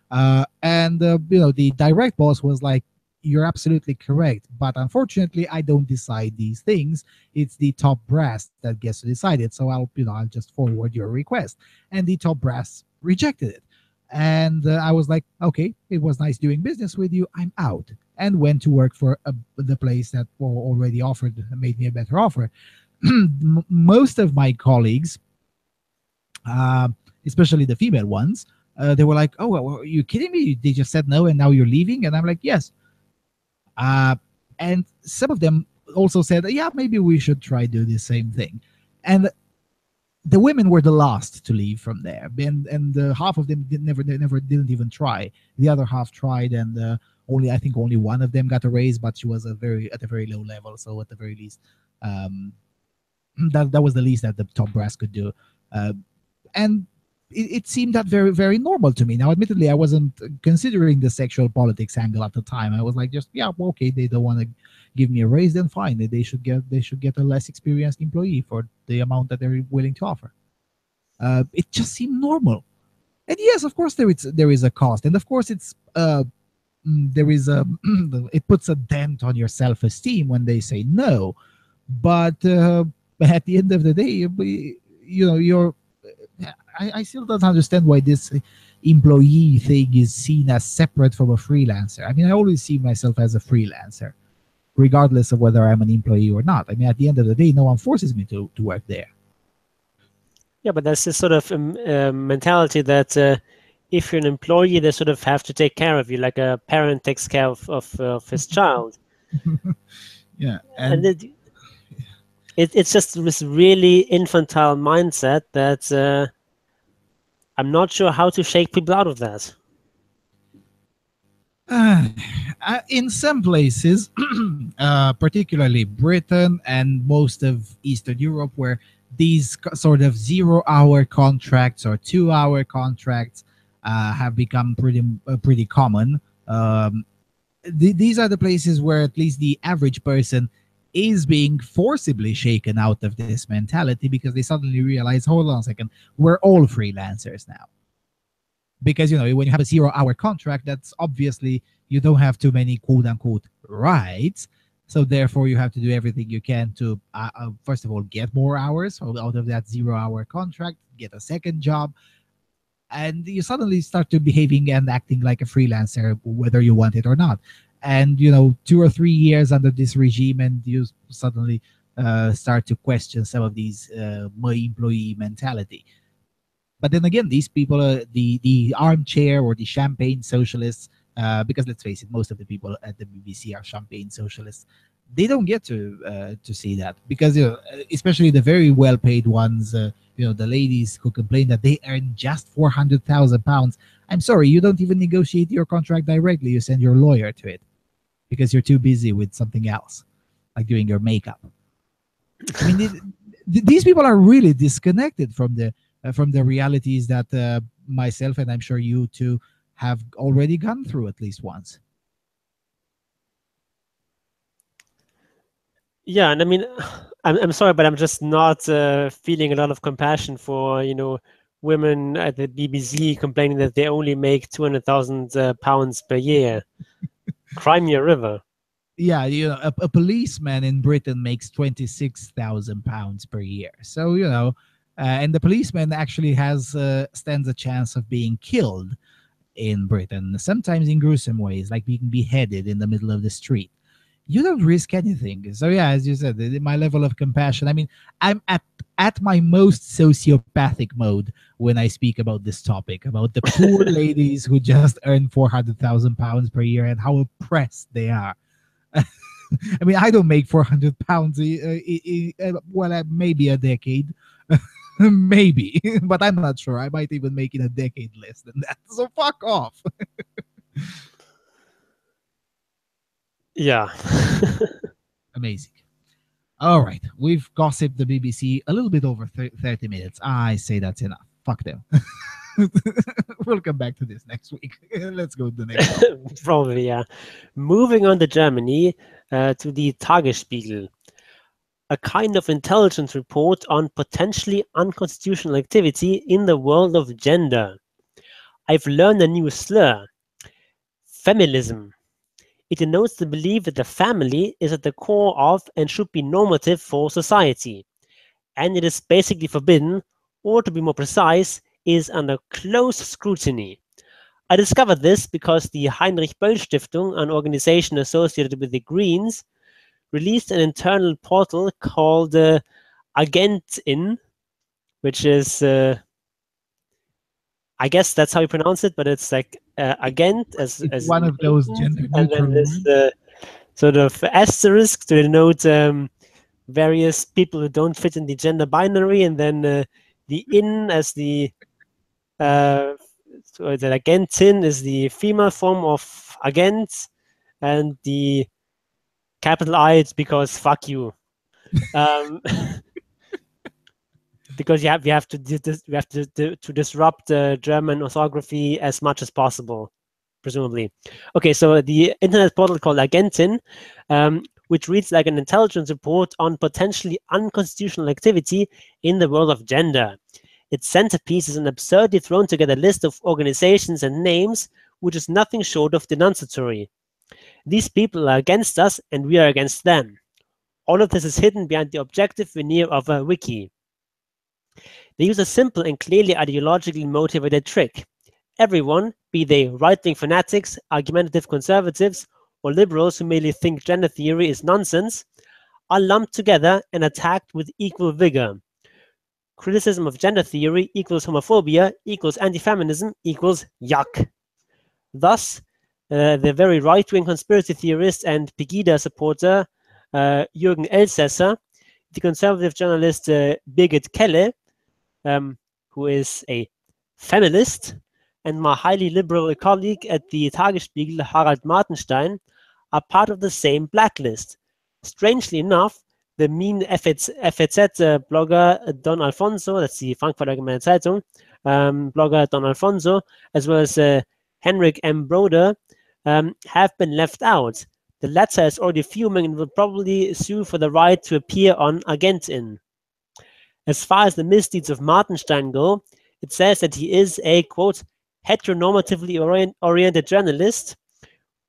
The direct boss was like, "You're absolutely correct, but unfortunately, I don't decide these things. It's the top brass that gets to decide it. So I'll just forward your request." And the top brass rejected it. And I was like, "Okay, it was nice doing business with you. I'm out." And went to work for the place that already offered made me a better offer. Most of my colleagues, uh, especially the female ones, they were like, "Oh, well, are you kidding me? They just said no, and now you're leaving." And I'm like, "Yes." And some of them also said, "Yeah, maybe we should try do the same thing." And the women were the last to leave from there, and half of them they never didn't even try. The other half tried, and I think only one of them got a raise, but she was at a very low level. So at the very least, um, that was the least that the top brass could do. Uh, and it seemed that very, very normal to me. Now, admittedly, I wasn't considering the sexual politics angle at the time. I was like, just, yeah, well, okay, they don't want to give me a raise, then fine. They should get a less experienced employee for the amount that they're willing to offer. It just seemed normal. And yes, of course, there is a cost, and of course, there is a it puts a dent on your self esteem when they say no. But at the end of the day, you're I still don't understand why this employee thing is seen as separate from a freelancer. I mean, I always see myself as a freelancer, regardless of whether I'm an employee or not. I mean, at the end of the day, no one forces me to work there. Yeah, but that's this sort of mentality that if you're an employee, they sort of have to take care of you, like a parent takes care of his child. Yeah, And and it's just this really infantile mindset that I'm not sure how to shake people out of that. in some places, particularly Britain and most of Eastern Europe, where these sort of 0-hour contracts or 2-hour contracts have become pretty common. These are the places where at least the average person is being forcibly shaken out of this mentality because they suddenly realize, hold on a second, we're all freelancers now. Because when you have a 0-hour contract, that's obviously you don't have too many quote unquote rights. So therefore, you have to do everything you can to first of all get more hours out of that 0-hour contract, get a second job, and you suddenly start to behaving and acting like a freelancer, whether you want it or not. And 2 or 3 years under this regime, and you suddenly start to question some of these my employee mentality. But then again, these people are the armchair or the champagne socialists. Because let's face it, most of the people at the BBC are champagne socialists. They don't get to see that because especially the very well paid ones. The ladies who complain that they earn just £400,000. I'm sorry, you don't even negotiate your contract directly. You send your lawyer to it because you're too busy with something else. like doing your makeup. I mean, these people are really disconnected from the realities that myself, and I'm sure you too, have already gone through at least once. Yeah, and I mean, I'm sorry, but I'm just not feeling a lot of compassion for women at the BBC complaining that they only make 200,000 pounds per year. Cry me a river. Yeah, a policeman in Britain makes £26,000 per year. So and the policeman actually stands a chance of being killed in Britain, sometimes in gruesome ways, like being beheaded in the middle of the street. You don't risk anything. So yeah, as you said, my level of compassion. I mean, I'm at my most sociopathic mode when I speak about this topic, about the poor ladies who just earn £400,000 per year and how oppressed they are. I mean, I don't make £400 maybe a decade. Maybe, but I'm not sure. I might even make in a decade less than that. So fuck off. Yeah. Amazing. All right, we've gossiped the BBC a little bit over 30 minutes. I say that's enough. Fuck them. We'll come back to this next week. Let's go to the next one. Probably, yeah. Moving on to Germany, to the Tagesspiegel. A kind of intelligence report on potentially unconstitutional activity in the world of gender. I've learned a new slur. Feminism. It denotes the belief that the family is at the core of and should be normative for society. And it is basically forbidden, or to be more precise, is under close scrutiny. I discovered this because the Heinrich Böll Stiftung, an organization associated with the Greens, released an internal portal called Agentin, which is, I guess that's how you pronounce it, but it's like agent as one of those gender and then neutral this words. sort of asterisk to denote various people who don't fit in the gender binary, and then the in as the so the agentin is the female form of agent, and the capital I it's because fuck you. Because we have to disrupt German orthography as much as possible, presumably. Okay, so the internet portal called Agentin, which reads like an intelligence report on potentially unconstitutional activity in the world of gender. Its centerpiece is an absurdly thrown together list of organizations and names, which is nothing short of denunciatory. These people are against us, and we are against them. All of this is hidden behind the objective veneer of a wiki. They use a simple and clearly ideologically motivated trick. Everyone, be they right-wing fanatics, argumentative conservatives, or liberals who merely think gender theory is nonsense, are lumped together and attacked with equal vigor. Criticism of gender theory equals homophobia equals anti-feminism equals yuck. Thus, the very right-wing conspiracy theorist and Pegida supporter Jürgen Elsässer, the conservative journalist Birgit Kelle, who is a feminist, and my highly liberal colleague at the Tagesspiegel, Harald Martenstein, are part of the same blacklist. Strangely enough, the mean FAZ blogger Don Alfonso, that's the Frankfurter Allgemeine Zeitung, blogger Don Alfonso, as well as Henrik M. Broder, have been left out. The latter is already fuming and will probably sue for the right to appear on Agentin. As far as the misdeeds of Martenstein go, it says that he is a, quote, heteronormatively oriented journalist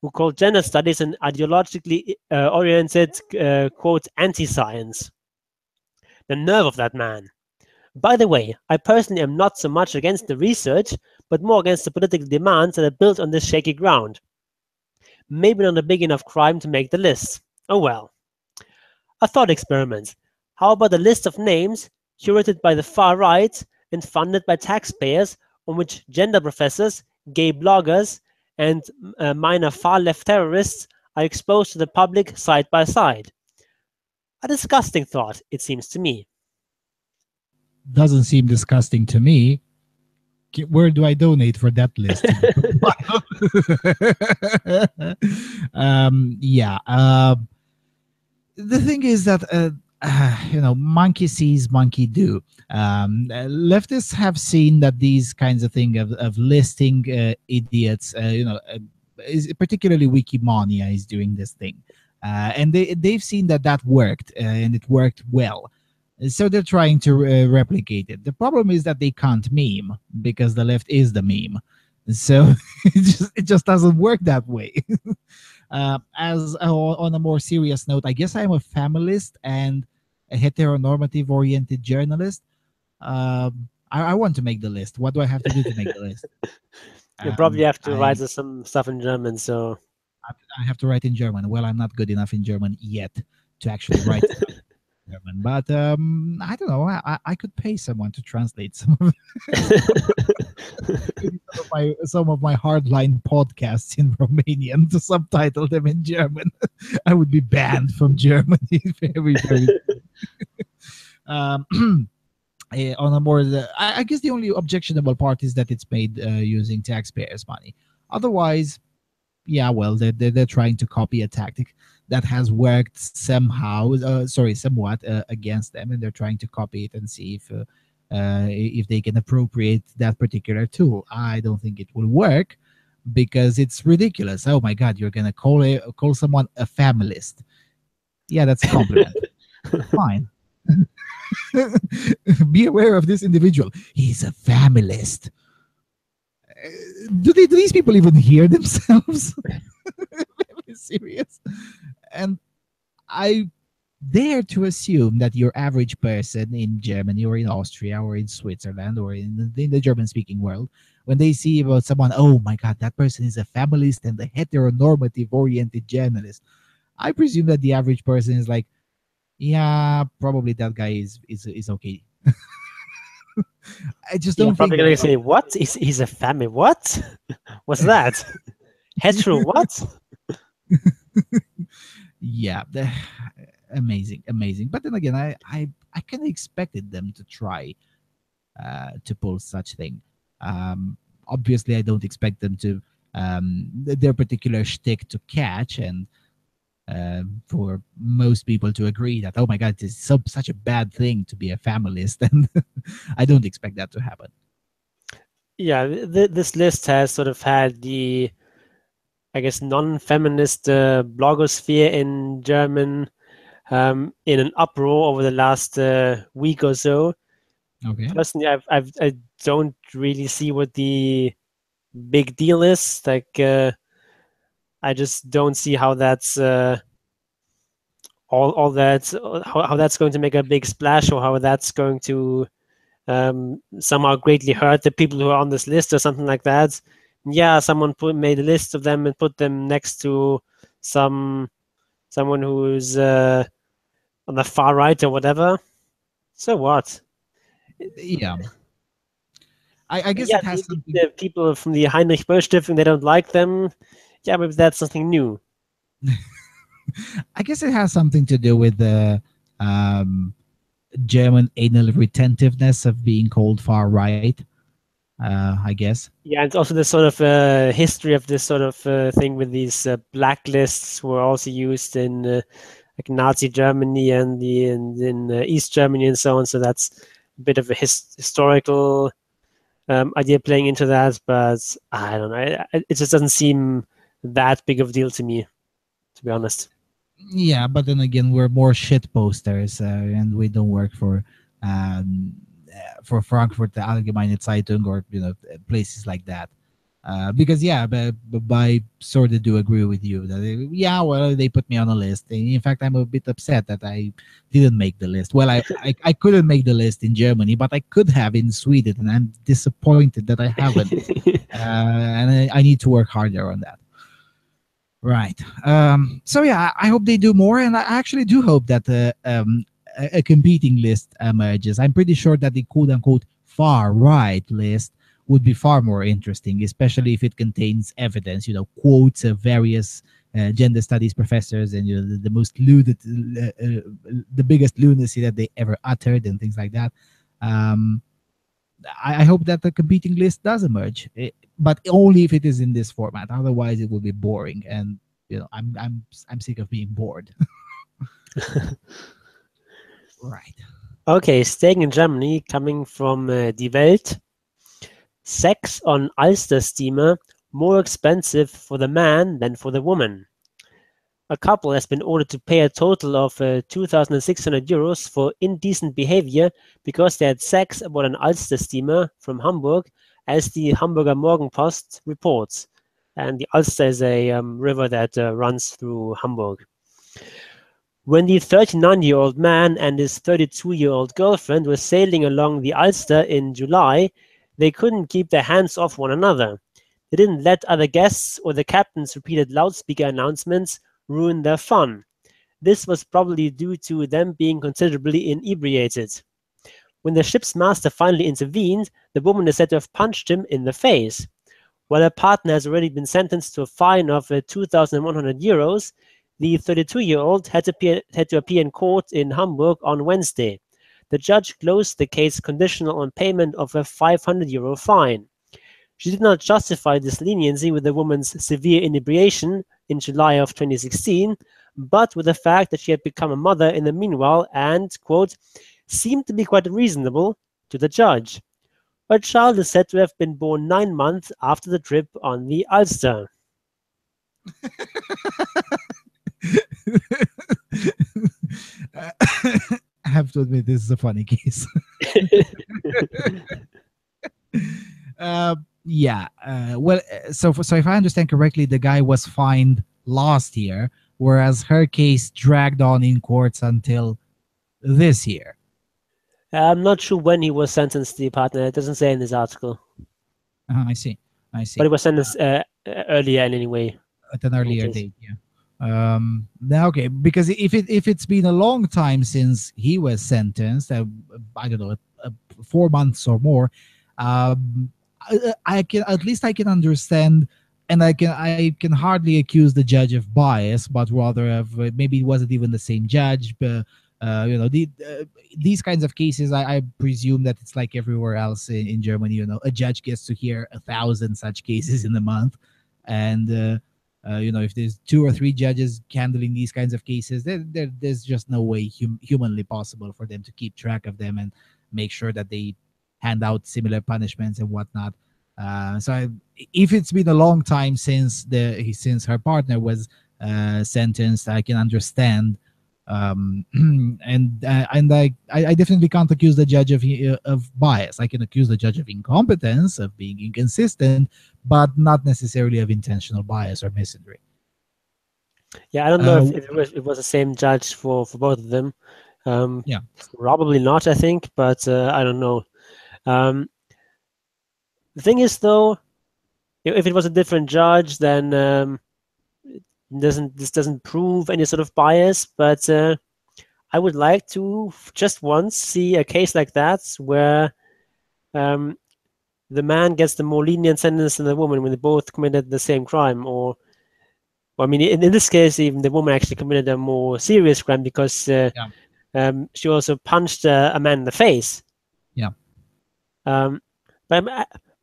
who called gender studies an ideologically oriented, quote, anti-science. The nerve of that man. By the way, I personally am not so much against the research, but more against the political demands that are built on this shaky ground. Maybe not a big enough crime to make the list. Oh well. A thought experiment. How about a list of names curated by the far right and funded by taxpayers, on which gender professors, gay bloggers, and minor far-left terrorists are exposed to the public side by side? A disgusting thought, it seems to me. Doesn't seem disgusting to me. Where do I donate for that list? Yeah. The thing is that monkey sees, monkey do. Leftists have seen that these kinds of thing of listing idiots, is particularly Wikimania is doing this thing, and they've seen that that worked, and it worked well. So they're trying to replicate it. The problem is that they can't meme because the left is the meme. So it just doesn't work that way. As On a more serious note, I guess I'm a feminist and a heteronormative oriented journalist. I want to make the list. What do I have to do to make the list? You probably have to write I some stuff in German, so I have to write in German. Well, I'm not good enough in German yet to actually write stuff in German, but I don't know. I could pay someone to translate some of my hardline podcasts in Romanian to subtitle them in German. I would be banned from Germany very, very. um, on a more, I guess the only objectionable part is that it's made using taxpayers' money. Otherwise, yeah, well, they're trying to copy a tactic that has worked somehow, somewhat against them, and they're trying to copy it and see if they can appropriate that particular tool. I don't think it will work because it's ridiculous. Oh my God, you're gonna call someone a feminist? Yeah, that's a compliment. Fine. Be aware of this individual. He's a feminist. Do these people even hear themselves? Very serious. And I dare to assume that your average person in Germany or in Austria or in Switzerland or in the German-speaking world, when they see about someone, oh my God, that person is a feminist and a heteronormative-oriented journalist, I presume that the average person is like, yeah, probably that guy is okay. I just you're don't think probably that. gonna say, "What? He's a family? What? What's that? Hetero? What?" Yeah, amazing, amazing. But then again, I kind of expected them to try to pull such thing. Obviously, I don't expect them to their particular shtick to catch, and for most people to agree that, oh my God, it's such a bad thing to be a feminist, and I don't expect that to happen. Yeah, this list has sort of had the, I guess, non-feminist blogosphere in German in an uproar over the last week or so. Okay. Personally, I don't really see what the big deal is. Like, I just don't see how that's all that how that's going to make a big splash, or how that's going to somehow greatly hurt the people who are on this list or something like that. Yeah, someone made a list of them and put them next to someone who's on the far right or whatever. So what? Yeah, I guess Yeah, it has something. the people from the Heinrich Böll Stiftung, they don't like them. Yeah, but that's something new. I guess it has something to do with the um, German anal retentiveness of being called far right. I guess. Yeah, and also the sort of history of this sort of thing with these blacklists were also used in like Nazi Germany and in East Germany and so on. So that's a bit of a historical idea playing into that, but I don't know. It just doesn't seem that big of a deal to me, to be honest. Yeah, but then again, we're more shit posters, and we don't work for Frankfurt Allgemeine Zeitung or places like that. Because yeah, but I sort of do agree with you that yeah, well, they put me on a list. In fact, I'm a bit upset that I didn't make the list. Well, I couldn't make the list in Germany, but I could have in Sweden, and I'm disappointed that I haven't. And I need to work harder on that. Right. So yeah, I hope they do more, and I actually do hope that a competing list emerges. I'm pretty sure that the quote unquote far right list would be far more interesting, especially if it contains evidence, quotes of various gender studies professors and the most the biggest lunacy that they ever uttered and things like that. Um, I hope that the competing list does emerge, but only if it is in this format. Otherwise, it will be boring, and I'm sick of being bored. Right. Okay, staying in Germany, coming from Die Welt. Sex on Ulster steamer more expensive for the man than for the woman. A couple has been ordered to pay a total of 2,600 euros for indecent behavior because they had sex aboard an Ulster steamer from Hamburg, as the Hamburger Morgenpost reports. And the Ulster is a river that runs through Hamburg. When the 39-year-old man and his 32-year-old girlfriend were sailing along the Ulster in July, they couldn't keep their hands off one another. They didn't let other guests or the captain's repeated loudspeaker announcements ruin their fun. This was probably due to them being considerably inebriated. When the ship's master finally intervened, the woman is said to have punched him in the face. While her partner has already been sentenced to a fine of 2,100 euros, the 32-year-old had to appear in court in Hamburg on Wednesday. The judge closed the case conditional on payment of a 500 euro fine. She did not justify this leniency with the woman's severe inebriation in July of 2016, but with the fact that she had become a mother in the meanwhile and, quote, seemed to be quite reasonable to the judge. Her child is said to have been born 9 months after the trip on the Ulster. I have to admit, this is a funny case. Yeah. Well, so if I understand correctly, the guy was fined last year, whereas her case dragged on in courts until this year. I'm not sure when he was sentenced, the partner. It doesn't say in this article. I see. I But see. he was sentenced earlier in any way. At an In any earlier case. date, yeah. Now, okay, because if it's been a long time since he was sentenced, I don't know, 4 months or more, I can, at least I can understand, and I can hardly accuse the judge of bias, but rather of maybe it wasn't even the same judge, but these kinds of cases, I presume that it's like everywhere else in Germany. A judge gets to hear 1,000 such cases in a month, and if there's two or three judges handling these kinds of cases, there's just no way humanly possible for them to keep track of them and make sure that they hand out similar punishments and whatnot. If it's been a long time since her partner was sentenced, I can understand. And I definitely can't accuse the judge of bias. I can accuse the judge of incompetence, of being inconsistent, but not necessarily of intentional bias or misandry. Yeah, I don't know Uh, if it was the same judge for both of them. Um, yeah, Probably not, I think, but I don't know. Um, the thing is, though, if it was a different judge, then this doesn't prove any sort of bias. But I would like to just once see a case like that where um, the man gets the more lenient sentence than the woman when they both committed the same crime. Or I mean, in this case, even the woman actually committed a more serious crime because yeah, she also punched a man in the face. yeah. Um, but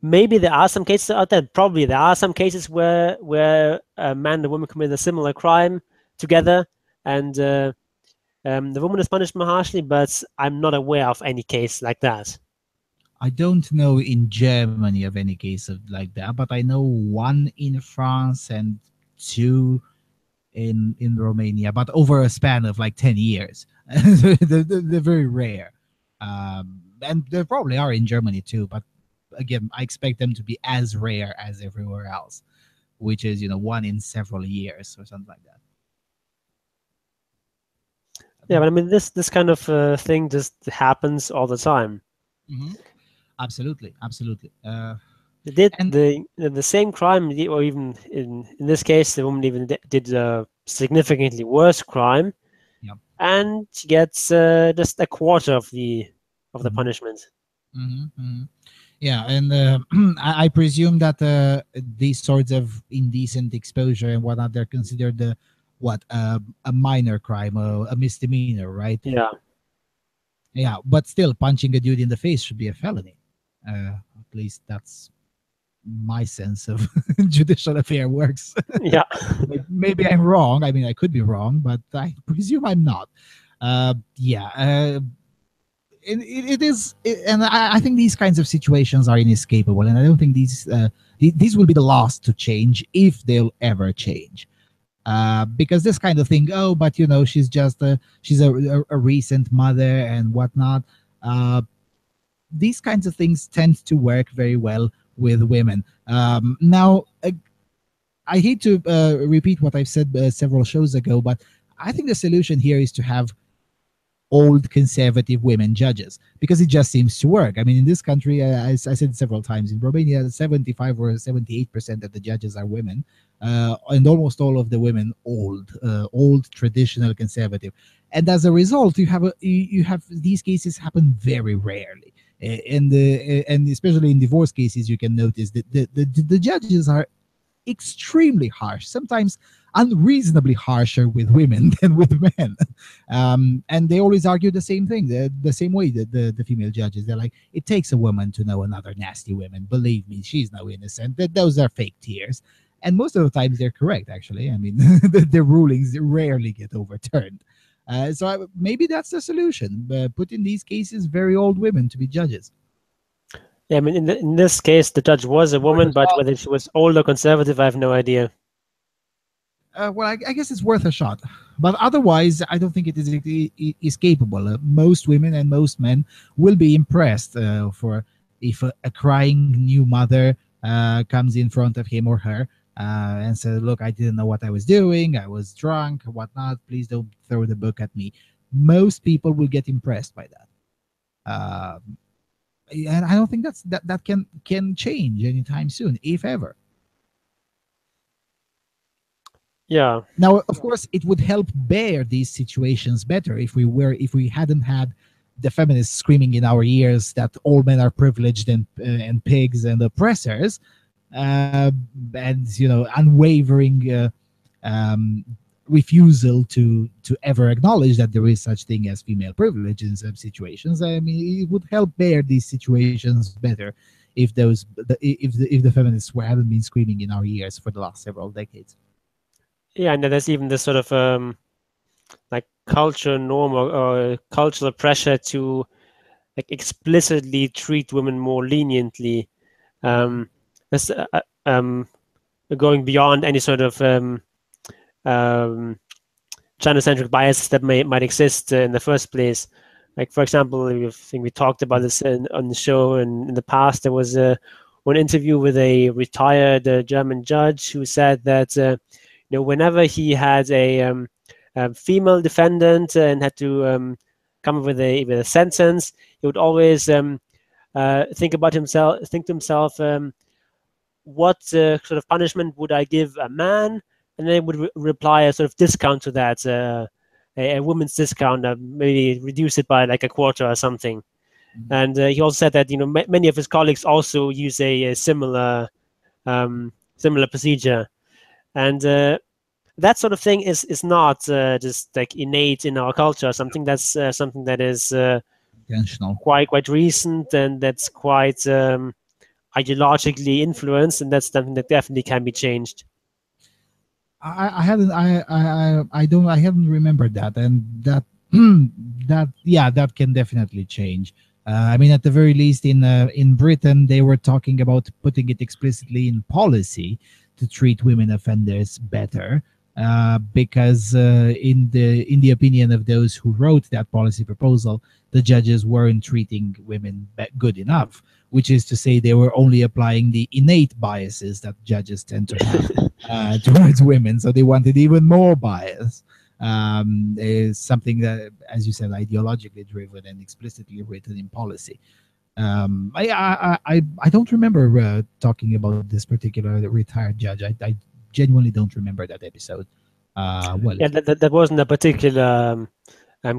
maybe there are some cases out there. Probably there are some cases where a man and a woman commit a similar crime together, and the woman is punished more harshly. But I'm not aware of any case like that. I don't know in Germany of any case of like that, but I know one in France and two in Romania, but over a span of like 10 years. They're very rare, and they probably are in Germany too. But again, I expect them to be as rare as everywhere else, which is one in several years or something like that. Yeah, but I mean this kind of thing just happens all the time. Hmm. Absolutely, absolutely. They did And the same crime, or even in this case, the woman even did a significantly worse crime, yeah. and she gets just a quarter of the Hmm. punishment. Hmm. Hmm. Yeah, and I presume that these sorts of indecent exposure and whatnot, they're considered a minor crime, a misdemeanor, right? Yeah. Yeah, but still, punching a dude in the face should be a felony. At least that's my sense of judicial affair works. Yeah. Maybe I'm wrong. I mean, I could be wrong, but I presume I'm not. Yeah. It is, and I think these kinds of situations are inescapable, and I don't think these will be the last to change, if they'll ever change. Because this kind of thing, oh, but she's a recent mother and whatnot. These kinds of things tend to work very well with women. Now, I hate to repeat what I've said several shows ago, but I think the solution here is to have old conservative women judges, because it just seems to work. I mean, in this country, as I said several times, in Romania, 75 or 78% of the judges are women, and almost all of the women old traditional conservative. And as a result, you have these cases happen very rarely. And especially in divorce cases, you can notice that the judges are extremely harsh, sometimes unreasonably harsher with women than with men. And they always argue the same thing, the same way that the female judges. They're like, it takes a woman to know another nasty woman. Believe me, she's no innocent. Those are fake tears. And most of the times they're correct, actually. I mean, the rulings rarely get overturned. Maybe that's the solution. Put in these cases very old women to be judges. Yeah, I mean, in this case, the judge was a woman, but whether she was old or conservative, I have no idea. Well, I guess it's worth a shot, but otherwise, I don't think it is escapable. Most women and most men will be impressed for if a crying new mother comes in front of him or her and says, "Look, I didn't know what I was doing. I was drunk, whatnot. Please don't throw the book at me." Most people will get impressed by that. And I don't think that can change anytime soon, if ever. Yeah. Now, of course, it would help bear these situations better if we hadn't had the feminists screaming in our ears that all men are privileged and pigs and oppressors, and unwavering refusal to ever acknowledge that there is such thing as female privilege in some situations. I mean, it would help bear these situations better if the feminists hadn't been screaming in our ears for the last several decades. Yeah, and then there's even this sort of like cultural norm or cultural pressure to like explicitly treat women more leniently. This, going beyond any sort of um, gender-centric biases that might exist in the first place. Like, for example, I think we talked about this on the show, and in the past there was one interview with a retired German judge who said that whenever he had a female defendant and had to come up with a sentence, he would always think to himself, what sort of punishment would I give a man? And then would reply a sort of discount to that, a woman's discount, maybe reduce it by like a quarter or something. And he also said that many of his colleagues also use a similar procedure, and that sort of thing is not just like innate in our culture. Something that's something that is Intentional. quite recent, and that's quite ideologically influenced, and that's something that definitely can be changed. I hadn't I haven't remembered that, and that that can definitely change. I mean, at the very least, in Britain, they were talking about putting it explicitly in policy to treat women offenders better, because in the opinion of those who wrote that policy proposal, the judges weren't treating women good enough, which is to say they were only applying the innate biases that judges tend to have towards women. So they wanted even more bias. Is something that, as you said, ideologically driven and explicitly written in policy. I don't remember talking about this particular retired judge. I genuinely don't remember that episode. Yeah, that wasn't a particular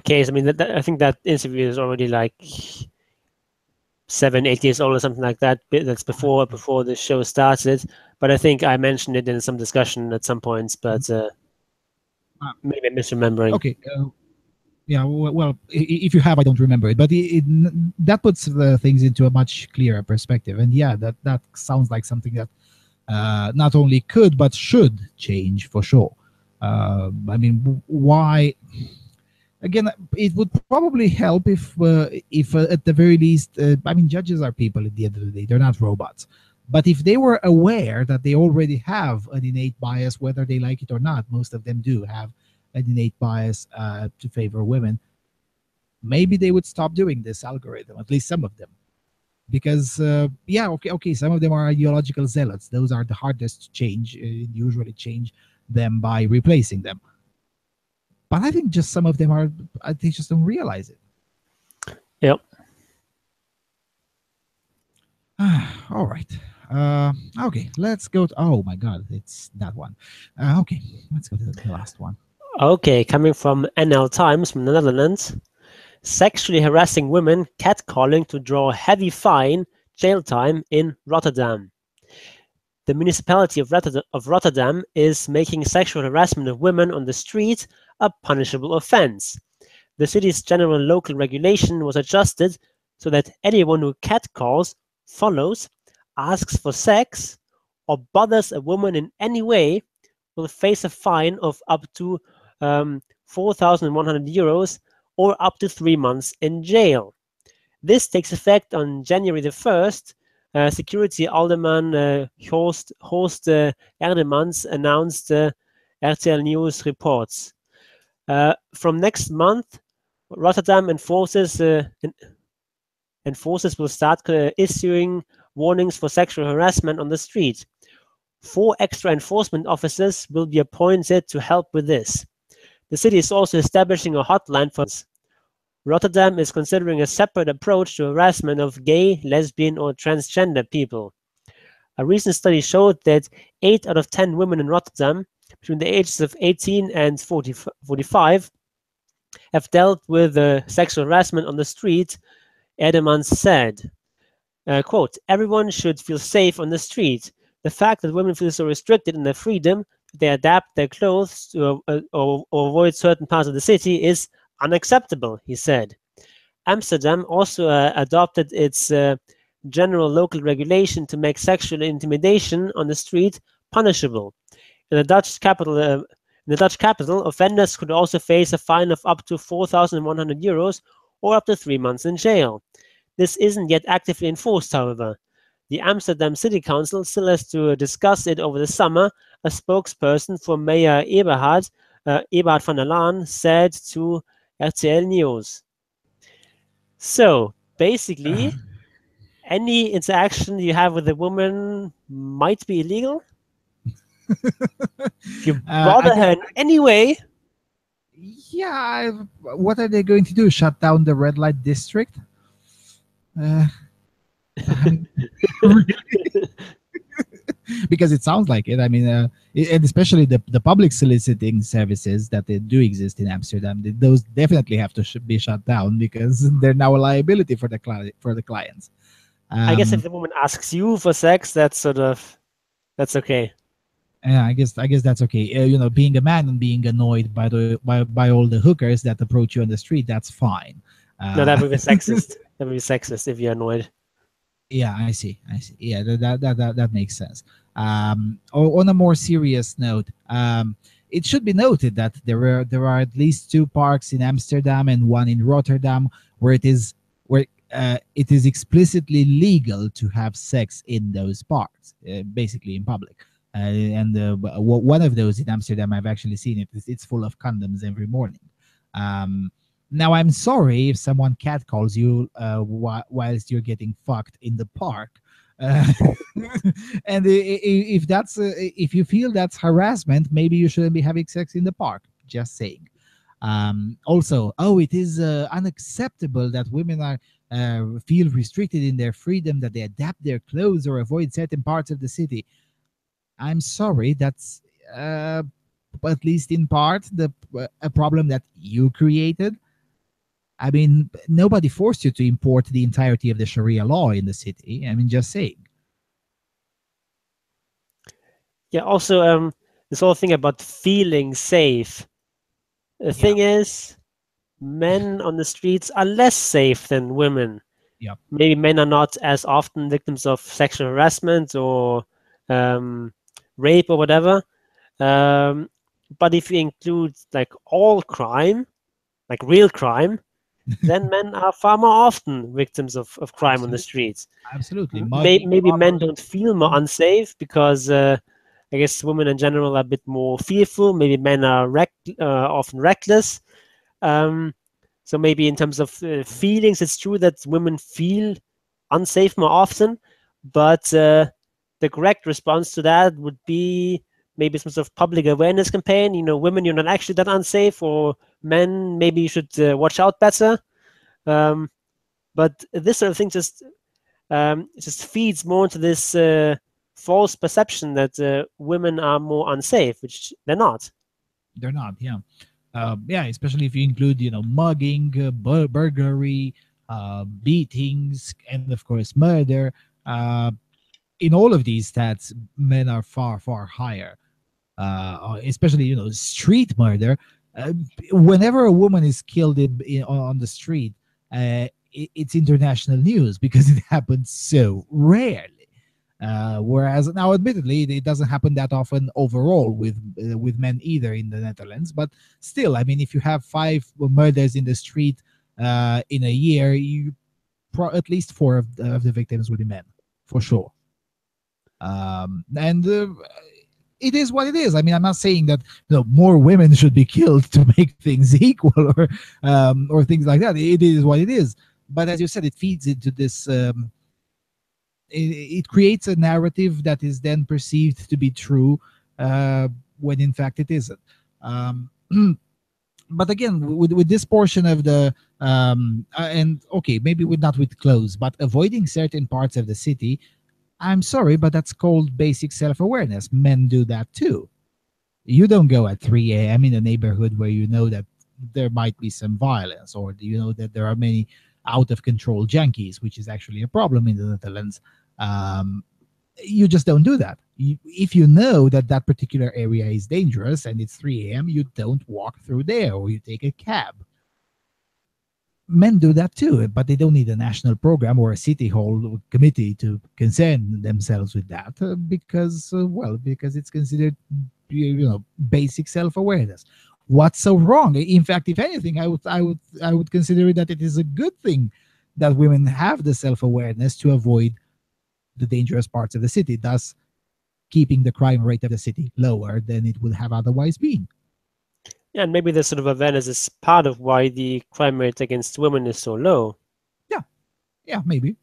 case. I mean, I think that interview is already like 7-8 years old or something like that. That's before the show started. But I think I mentioned it in some discussion at some points. But maybe I'm misremembering. Okay. Yeah, well, if you have, I don't remember it, but that puts the things into a much clearer perspective. And yeah, that sounds like something that not only could but should change for sure. I mean, why? Again, it would probably help if at the very least, I mean, judges are people at the end of the day; they're not robots. But if they were aware that they already have an innate bias, whether they like it or not, most of them do have an innate bias to favor women. Maybe they would stop doing this algorithm. At least some of them, because yeah, okay, some of them are ideological zealots. Those are the hardest to change. Usually change them by replacing them. But I think just some of them are. They just don't realize it. Yep. All right. Okay, let's go. Oh my God, it's that one. Okay, let's go to the last one. Okay, coming from NL Times from the Netherlands. Sexually harassing women, catcalling to draw heavy fine, jail time in Rotterdam. The municipality of Rotterdam is making sexual harassment of women on the street a punishable offense. The city's general local regulation was adjusted so that anyone who catcalls, follows, asks for sex, or bothers a woman in any way will face a fine of up to 4,100 euros or up to 3 months in jail. This takes effect on January the 1st. Security Alderman Horst Erdemans announced, RTL News reports. From next month, Rotterdam enforcers will start issuing warnings for sexual harassment on the street. 4 extra enforcement officers will be appointed to help with this. The city is also establishing a hotline for Rotterdam is considering a separate approach to harassment of gay, lesbian, or transgender people. A recent study showed that 8 out of 10 women in Rotterdam between the ages of 18 and 45 have dealt with sexual harassment on the street, Edemans said. Quote, everyone should feel safe on the street. The fact that women feel so restricted in their freedom that they adapt their clothes to, or avoid certain parts of the city is unacceptable, he said. Amsterdam also adopted its general local regulation to make sexual intimidation on the street punishable. In the Dutch capital, offenders could also face a fine of up to 4,100 euros or up to 3 months in jail. This isn't yet actively enforced, however. The Amsterdam City Council still has to discuss it over the summer, a spokesperson for Mayor Eberhard van der Laan said to RTL News. So, basically, any interaction you have with a woman might be illegal. If you I bother guess, her in any way, yeah. What are they going to do? Shut down the red light district? I mean, because it sounds like it. I mean, and especially the public soliciting services that they do exist in Amsterdam, those definitely have to be shut down because they're now a liability for the clients. I guess if the woman asks you for sex, that's okay. Yeah, I guess that's okay. Being a man and being annoyed by all the hookers that approach you on the street, that's fine. No, that would be sexist. That would be sexist if you're annoyed. Yeah, I see. Yeah, that makes sense. On a more serious note, it should be noted that there are at least 2 parks in Amsterdam and one in Rotterdam where it is explicitly legal to have sex in those parks, basically in public. And one of those in Amsterdam, I've actually seen it. It's full of condoms every morning. Now, I'm sorry if someone catcalls you whilst you're getting fucked in the park. Uh, and if you feel that's harassment, maybe you shouldn't be having sex in the park. Just saying. Also, it is unacceptable that women are feel restricted in their freedom, that they adapt their clothes or avoid certain parts of the city. I'm sorry, that's at least in part a problem that you created. I mean, nobody forced you to import the entirety of the Sharia law in the city. I mean, just saying. Yeah. Also, this whole thing about feeling safe. The Yeah. thing is, men on the streets are less safe than women. Yep. Maybe men are not as often victims of sexual harassment or um, rape or whatever. Um, but if you include like all crime, like real crime, then men are far more often victims of crime on the Absolutely. streets. Absolutely. Mugging, Maybe men robbery. don't feel more unsafe because I guess women in general are a bit more fearful. Maybe men are often reckless. Um, so maybe in terms of feelings, it's true that women feel unsafe more often, but the correct response to that would be maybe some sort of public awareness campaign. You know, women, you're not actually that unsafe, or men, maybe you should watch out better. Um, but this sort of thing just feeds more into this false perception that women are more unsafe, which they're not. They're not, yeah. Yeah, especially if you include, mugging, burglary, beatings, and of course, murder. Uh, in all of these stats, men are far, far higher. Especially, street murder. Uh, Whenever a woman is killed on the street, it's international news because it happens so rarely. Whereas now, admittedly, it doesn't happen that often overall with men either in the Netherlands. But still, I mean, if you have five murders in the street in a year, at least four of the victims will be men, for sure. And it is what it is. I mean, I'm not saying that more women should be killed to make things equal or things like that. It is what it is. But as you said, it feeds into this. It creates a narrative that is then perceived to be true when in fact it isn't. Um, but again, with this portion of the and okay, maybe not with clothes, but avoiding certain parts of the city. I'm sorry, but that's called basic self-awareness. Men do that too. You don't go at 3 a.m. in a neighborhood where you know that there might be some violence, or you know that there are many out of control junkies, which is actually a problem in the Netherlands. Um, you just don't do that. If you know that that particular area is dangerous and it's 3 a.m., you don't walk through there, or you take a cab. Men do that too, but they don't need a national program or a city hall committee to concern themselves with that because it's considered basic self-awareness. What's so wrong? In fact, if anything, I would consider that it is a good thing that women have the self-awareness to avoid the dangerous parts of the city, thus keeping the crime rate of the city lower than it would have otherwise been. Yeah, and maybe this sort of awareness is part of why the crime rate against women is so low. Yeah, yeah, maybe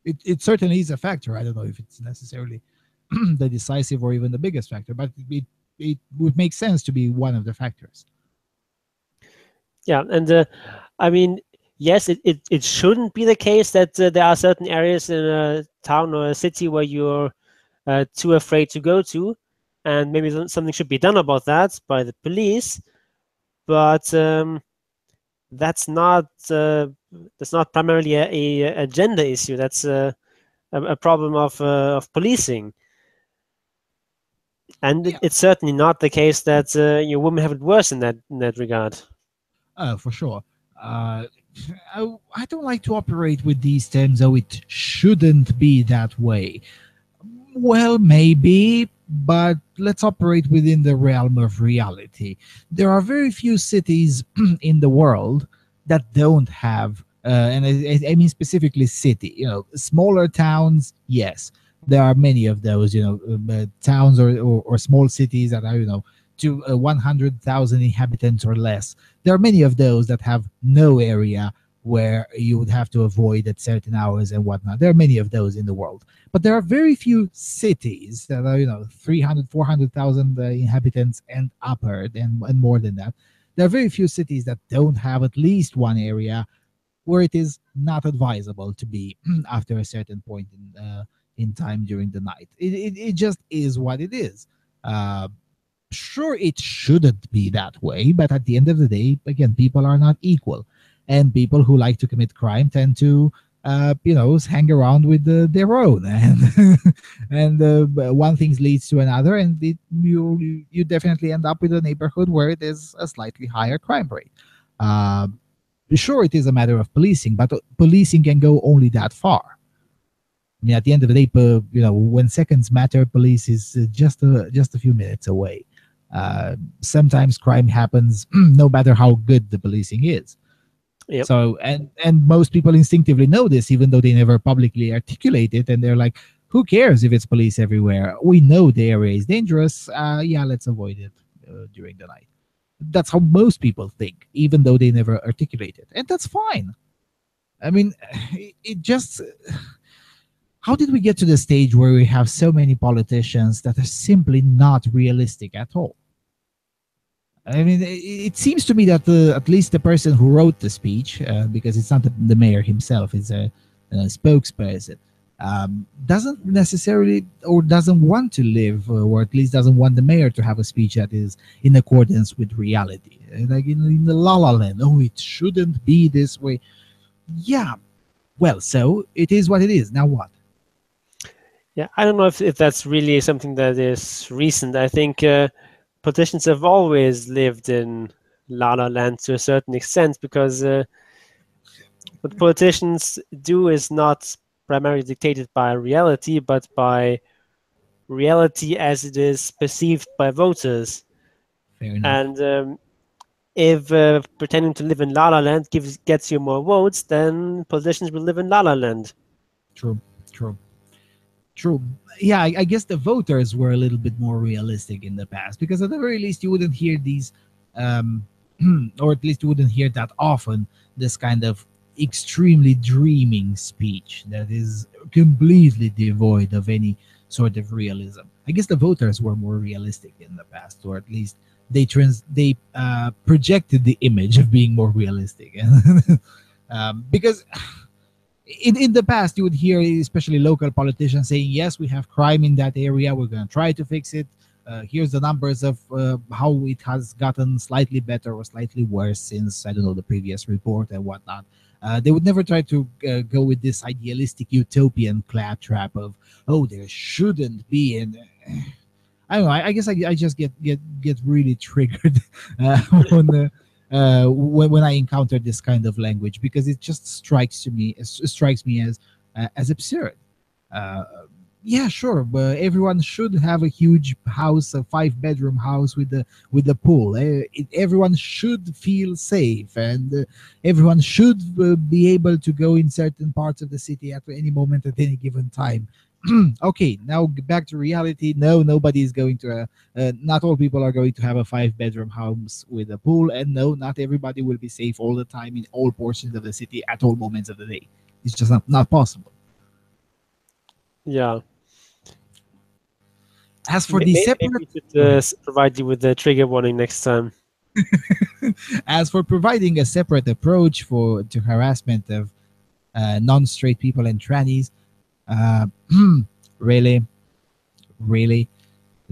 it certainly is a factor. I don't know if it's necessarily the decisive or even the biggest factor, but it would make sense to be one of the factors. Yeah, and I mean, yes, it shouldn't be the case that there are certain areas in a town or a city where you're too afraid to go to, and maybe something should be done about that by the police. But that's not uh, that's not primarily a gender issue. That's a problem of policing, and Yeah, it's certainly not the case that your women have it worse in that regard. for sure. Uh, I don't like to operate with these terms. Oh, it shouldn't be that way. Well, maybe, but let's operate within the realm of reality. There are very few cities in the world that don't have, and I mean specifically city. Smaller towns, yes, there are many of those. Towns or small cities that are to 100,000 inhabitants or less. There are many of those that have no area where you would have to avoid at certain hours and whatnot. There are many of those in the world, but there are very few cities that are 300 400,000 inhabitants and upper and more than that. There are very few cities that don't have at least one area where it is not advisable to be after a certain point in time during the night. It just is what it is. uh, sure, it shouldn't be that way, but at the end of the day, again, people are not equal, and people who like to commit crime tend to hang around with their own, and one thing leads to another, and you definitely end up with a neighborhood where it is a slightly higher crime rate. Uh, sure, it is a matter of policing, but policing can go only that far. I mean, at the end of the day, when seconds matter, police is just a few minutes away. Sometimes crime happens no matter how good the policing is. Yep. So, and most people instinctively know this, even though they never publicly articulate it, and they're like, "Who cares if it's police everywhere? We know the area is dangerous. Yeah, let's avoid it during the night." That's how most people think, even though they never articulate it, and that's fine. I mean, it just how did we get to the stage where we have so many politicians that are simply not realistic at all? I mean, it seems to me that at least the person who wrote the speech, because it's not the mayor himself, it's a spokesperson, doesn't necessarily or doesn't want to live, or at least doesn't want the mayor to have a speech that is in accordance with reality. Like in the La La Land, oh, it shouldn't be this way. Yeah, well, so it is what it is. Now what? Yeah, I don't know if that's really something that is recent. I think politicians have always lived in La La Land to a certain extent, because what politicians do is not primarily dictated by reality, but by reality as it is perceived by voters. Fair enough. And if pretending to live in La La Land gets you more votes, then politicians will live in La La Land. True, true. True. Yeah, I guess the voters were a little bit more realistic in the past, because at the very least you wouldn't hear these, um, or at least you wouldn't hear that often, this kind of extremely dreaming speech that is completely devoid of any sort of realism. I guess the voters were more realistic in the past, or at least they projected the image of being more realistic, because in the past you would hear especially local politicians saying, yes, we have crime in that area, we're going to try to fix it, here's the numbers of how it has gotten slightly better or slightly worse since, I don't know, the previous report and whatnot. They would never try to go with this idealistic utopian claptrap of, oh, there shouldn't be. And I don't know, I guess I just get really triggered on the when I encounter this kind of language, because it just strikes me as absurd. Uh, yeah, sure, but everyone should have a huge house, a 5-bedroom house with a pool. Everyone should feel safe, and everyone should be able to go in certain parts of the city at any moment at any given time. Okay, now back to reality. No, nobody is going to. Not all people are going to have a 5-bedroom house with a pool, and no, not everybody will be safe all the time in all portions of the city at all moments of the day. It's just not possible. Yeah. As for the Maybe separate, we should provide you with the trigger warning next time. as for providing a separate approach for to harassment of non-straight people and trannies, uh, really, really.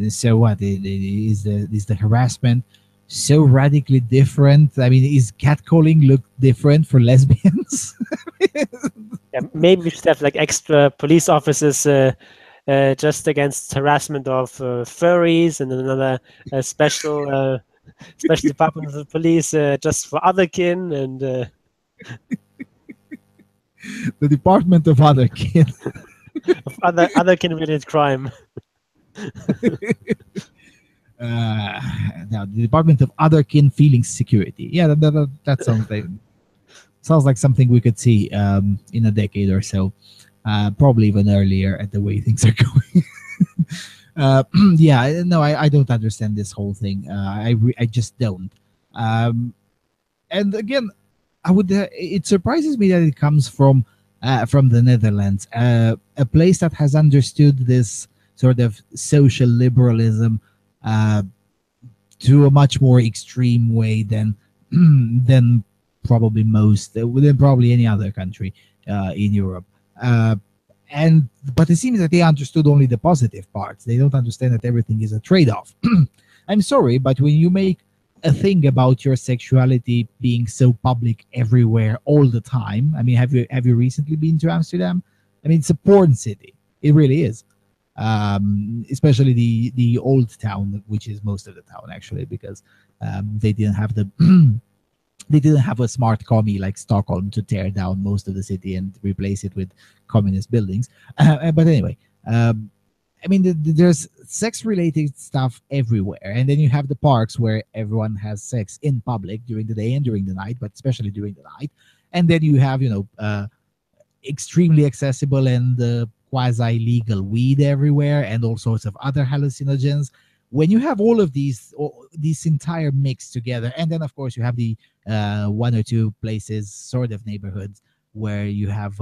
So what is the harassment so radically different? I mean, is catcalling look different for lesbians? Yeah, maybe we should have like extra police officers just against harassment of furries, and then another special department of the police just for otherkin, and The Department of Other Kid. of otherkin related crime. Now the Department of Otherkin Feelings Security. Yeah, that sounds like something we could see in a decade or so, probably even earlier at the way things are going. Yeah, no, I don't understand this whole thing. I just don't. And again, I would. It surprises me that it comes from the Netherlands, a place that has understood this sort of social liberalism uh, to a much more extreme way than than than probably any other country in Europe. Uh, and but it seems that they understood only the positive parts. They don't understand that everything is a trade-off. I'm sorry, but when you make a thing about your sexuality being so public everywhere all the time, I mean, have you recently been to Amsterdam? I mean, it's a porn city. It really is. Especially the old town, which is most of the town actually, because they didn't have the They didn't have a smart commie like Stockholm to tear down most of the city and replace it with communist buildings. But anyway, um, I mean, there's sex-related stuff everywhere, and then you have the parks where everyone has sex in public during the day and during the night, but especially during the night. And then you have, extremely accessible and quasi-legal weed everywhere, and all sorts of other hallucinogens. When you have all of these entire mix together, and then of course you have the one or two places, sort of neighborhoods, where you have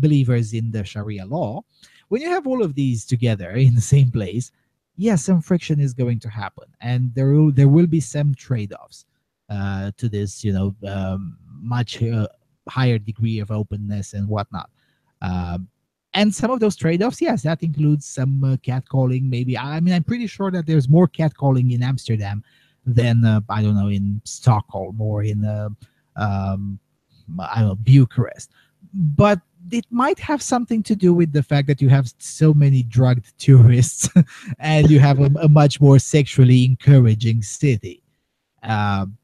believers in the Sharia law. When you have all of these together in the same place, yes, some friction is going to happen, and there will be some trade-offs to this, much higher degree of openness and whatnot. Um, and some of those trade-offs, yes, that includes some catcalling. Maybe, I mean, I'm pretty sure that there's more catcalling in Amsterdam than I don't know, in Stockholm or in um, I don't know, Bucharest. But it might have something to do with the fact that you have so many drugged tourists and you have a much more sexually encouraging city. Um,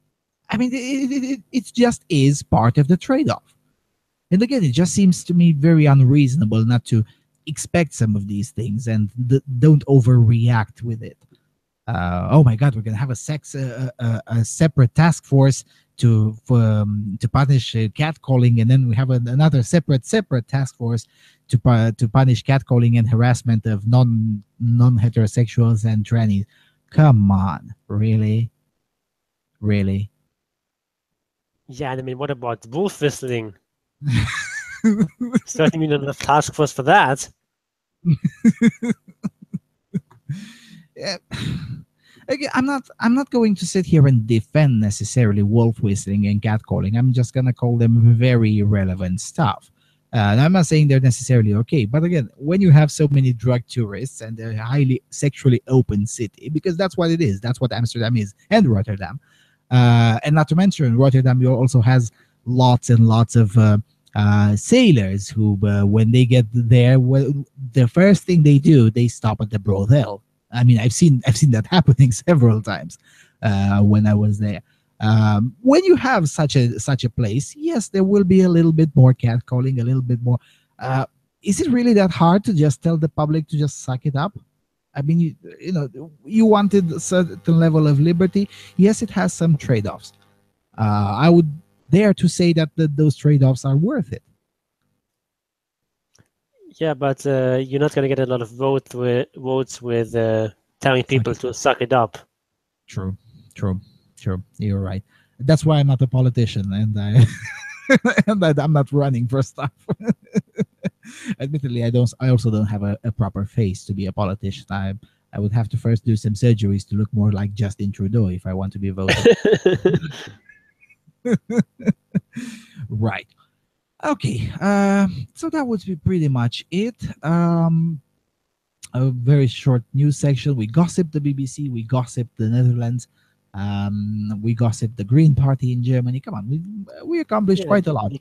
I mean, it just is part of the trade-off. And again, it just seems to me very unreasonable not to expect some of these things and don't overreact with it. Oh my God, we're gonna have a separate task force to punish catcalling, and then we have another separate task force to punish catcalling and harassment of non heterosexuals and trannies. Come on, really, really. Yeah, and I mean, what about wolf whistling? Certainly need another task force for that. Yeah. Again, I'm not going to sit here and defend necessarily wolf whistling and catcalling. I'm just gonna call them very irrelevant stuff. And I'm not saying they're necessarily okay, but again, when you have so many drug tourists and a highly sexually open city, because that's what it is, that's what Amsterdam is, and Rotterdam, and not to mention Rotterdam, you also has lots and lots of sailors who, when they get there, well, the first thing they do, they stop at the brothel. I mean, I've seen that happening several times when I was there. When you have such a place, yes, there will be a little bit more catcalling, a little bit more. Uh, is it really that hard to just tell the public to just suck it up? I mean, you wanted a certain level of liberty. Yes, it has some trade-offs. I would dare to say that those trade-offs are worth it. Yeah, but you're not going to get a lot of votes with telling Suck people it. to suck it up. True, true, true. You're right. That's why I'm not a politician, and I and I'm not running for stuff. Admittedly, I don't. I also don't have a proper face to be a politician. I would have to first do some surgeries to look more like Justin Trudeau if I want to be voted. Right. Okay. So that would be pretty much it. A very short news section. We gossiped the BBC. We gossiped the Netherlands. We gossiped the Green Party in Germany. Come on, we accomplished Yeah, quite a lot.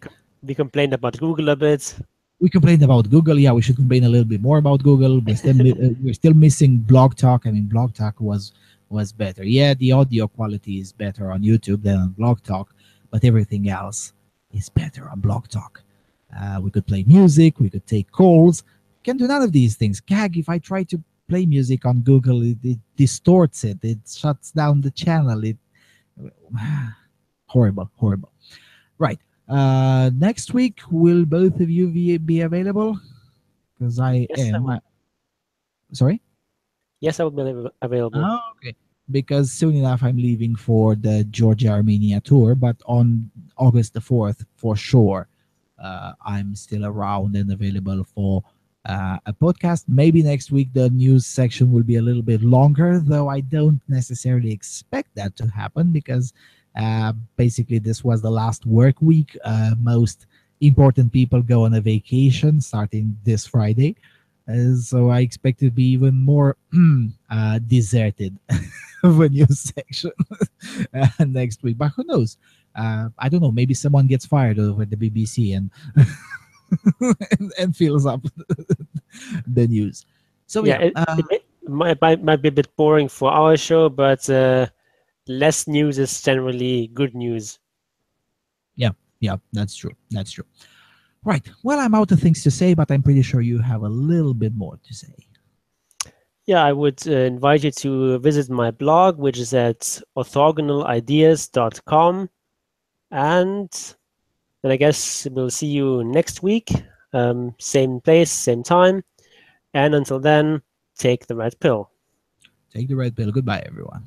we complained about Google a bit. We complained about Google. Yeah, we should complain a little bit more about Google. We're still missing Blog Talk. I mean, Blog Talk was better. Yeah, the audio quality is better on YouTube than on Blog Talk, but everything else is better on Blog Talk. We could play music. We could take calls. Can do none of these things. Gag, if I try to play music on Google, it distorts it. It shuts down the channel. It horrible, horrible. Right. Next week, will both of you be available? Because I Yes, am. Sorry? Yes, I will be available. Oh, okay. Because soon enough, I'm leaving for the Georgia Armenia tour, but on August the 4th, for sure, I'm still around and available for a podcast. Maybe next week the news section will be a little bit longer, though I don't necessarily expect that to happen because basically this was the last work week. Most important people go on a vacation starting this Friday. So I expect to be even more deserted of a news section next week. But who knows? I don't know. Maybe someone gets fired over the BBC and and fills up the news. So Yeah, yeah, it might be a bit boring for our show, but less news is generally good news. Yeah, yeah, that's true. That's true. Right. Well, I'm out of things to say, but I'm pretty sure you have a little bit more to say. Yeah, I would invite you to visit my blog, which is at orthogonalideas.com. And then I guess we'll see you next week. Same place, same time. And until then, take the red pill. Take the red pill. Goodbye, everyone.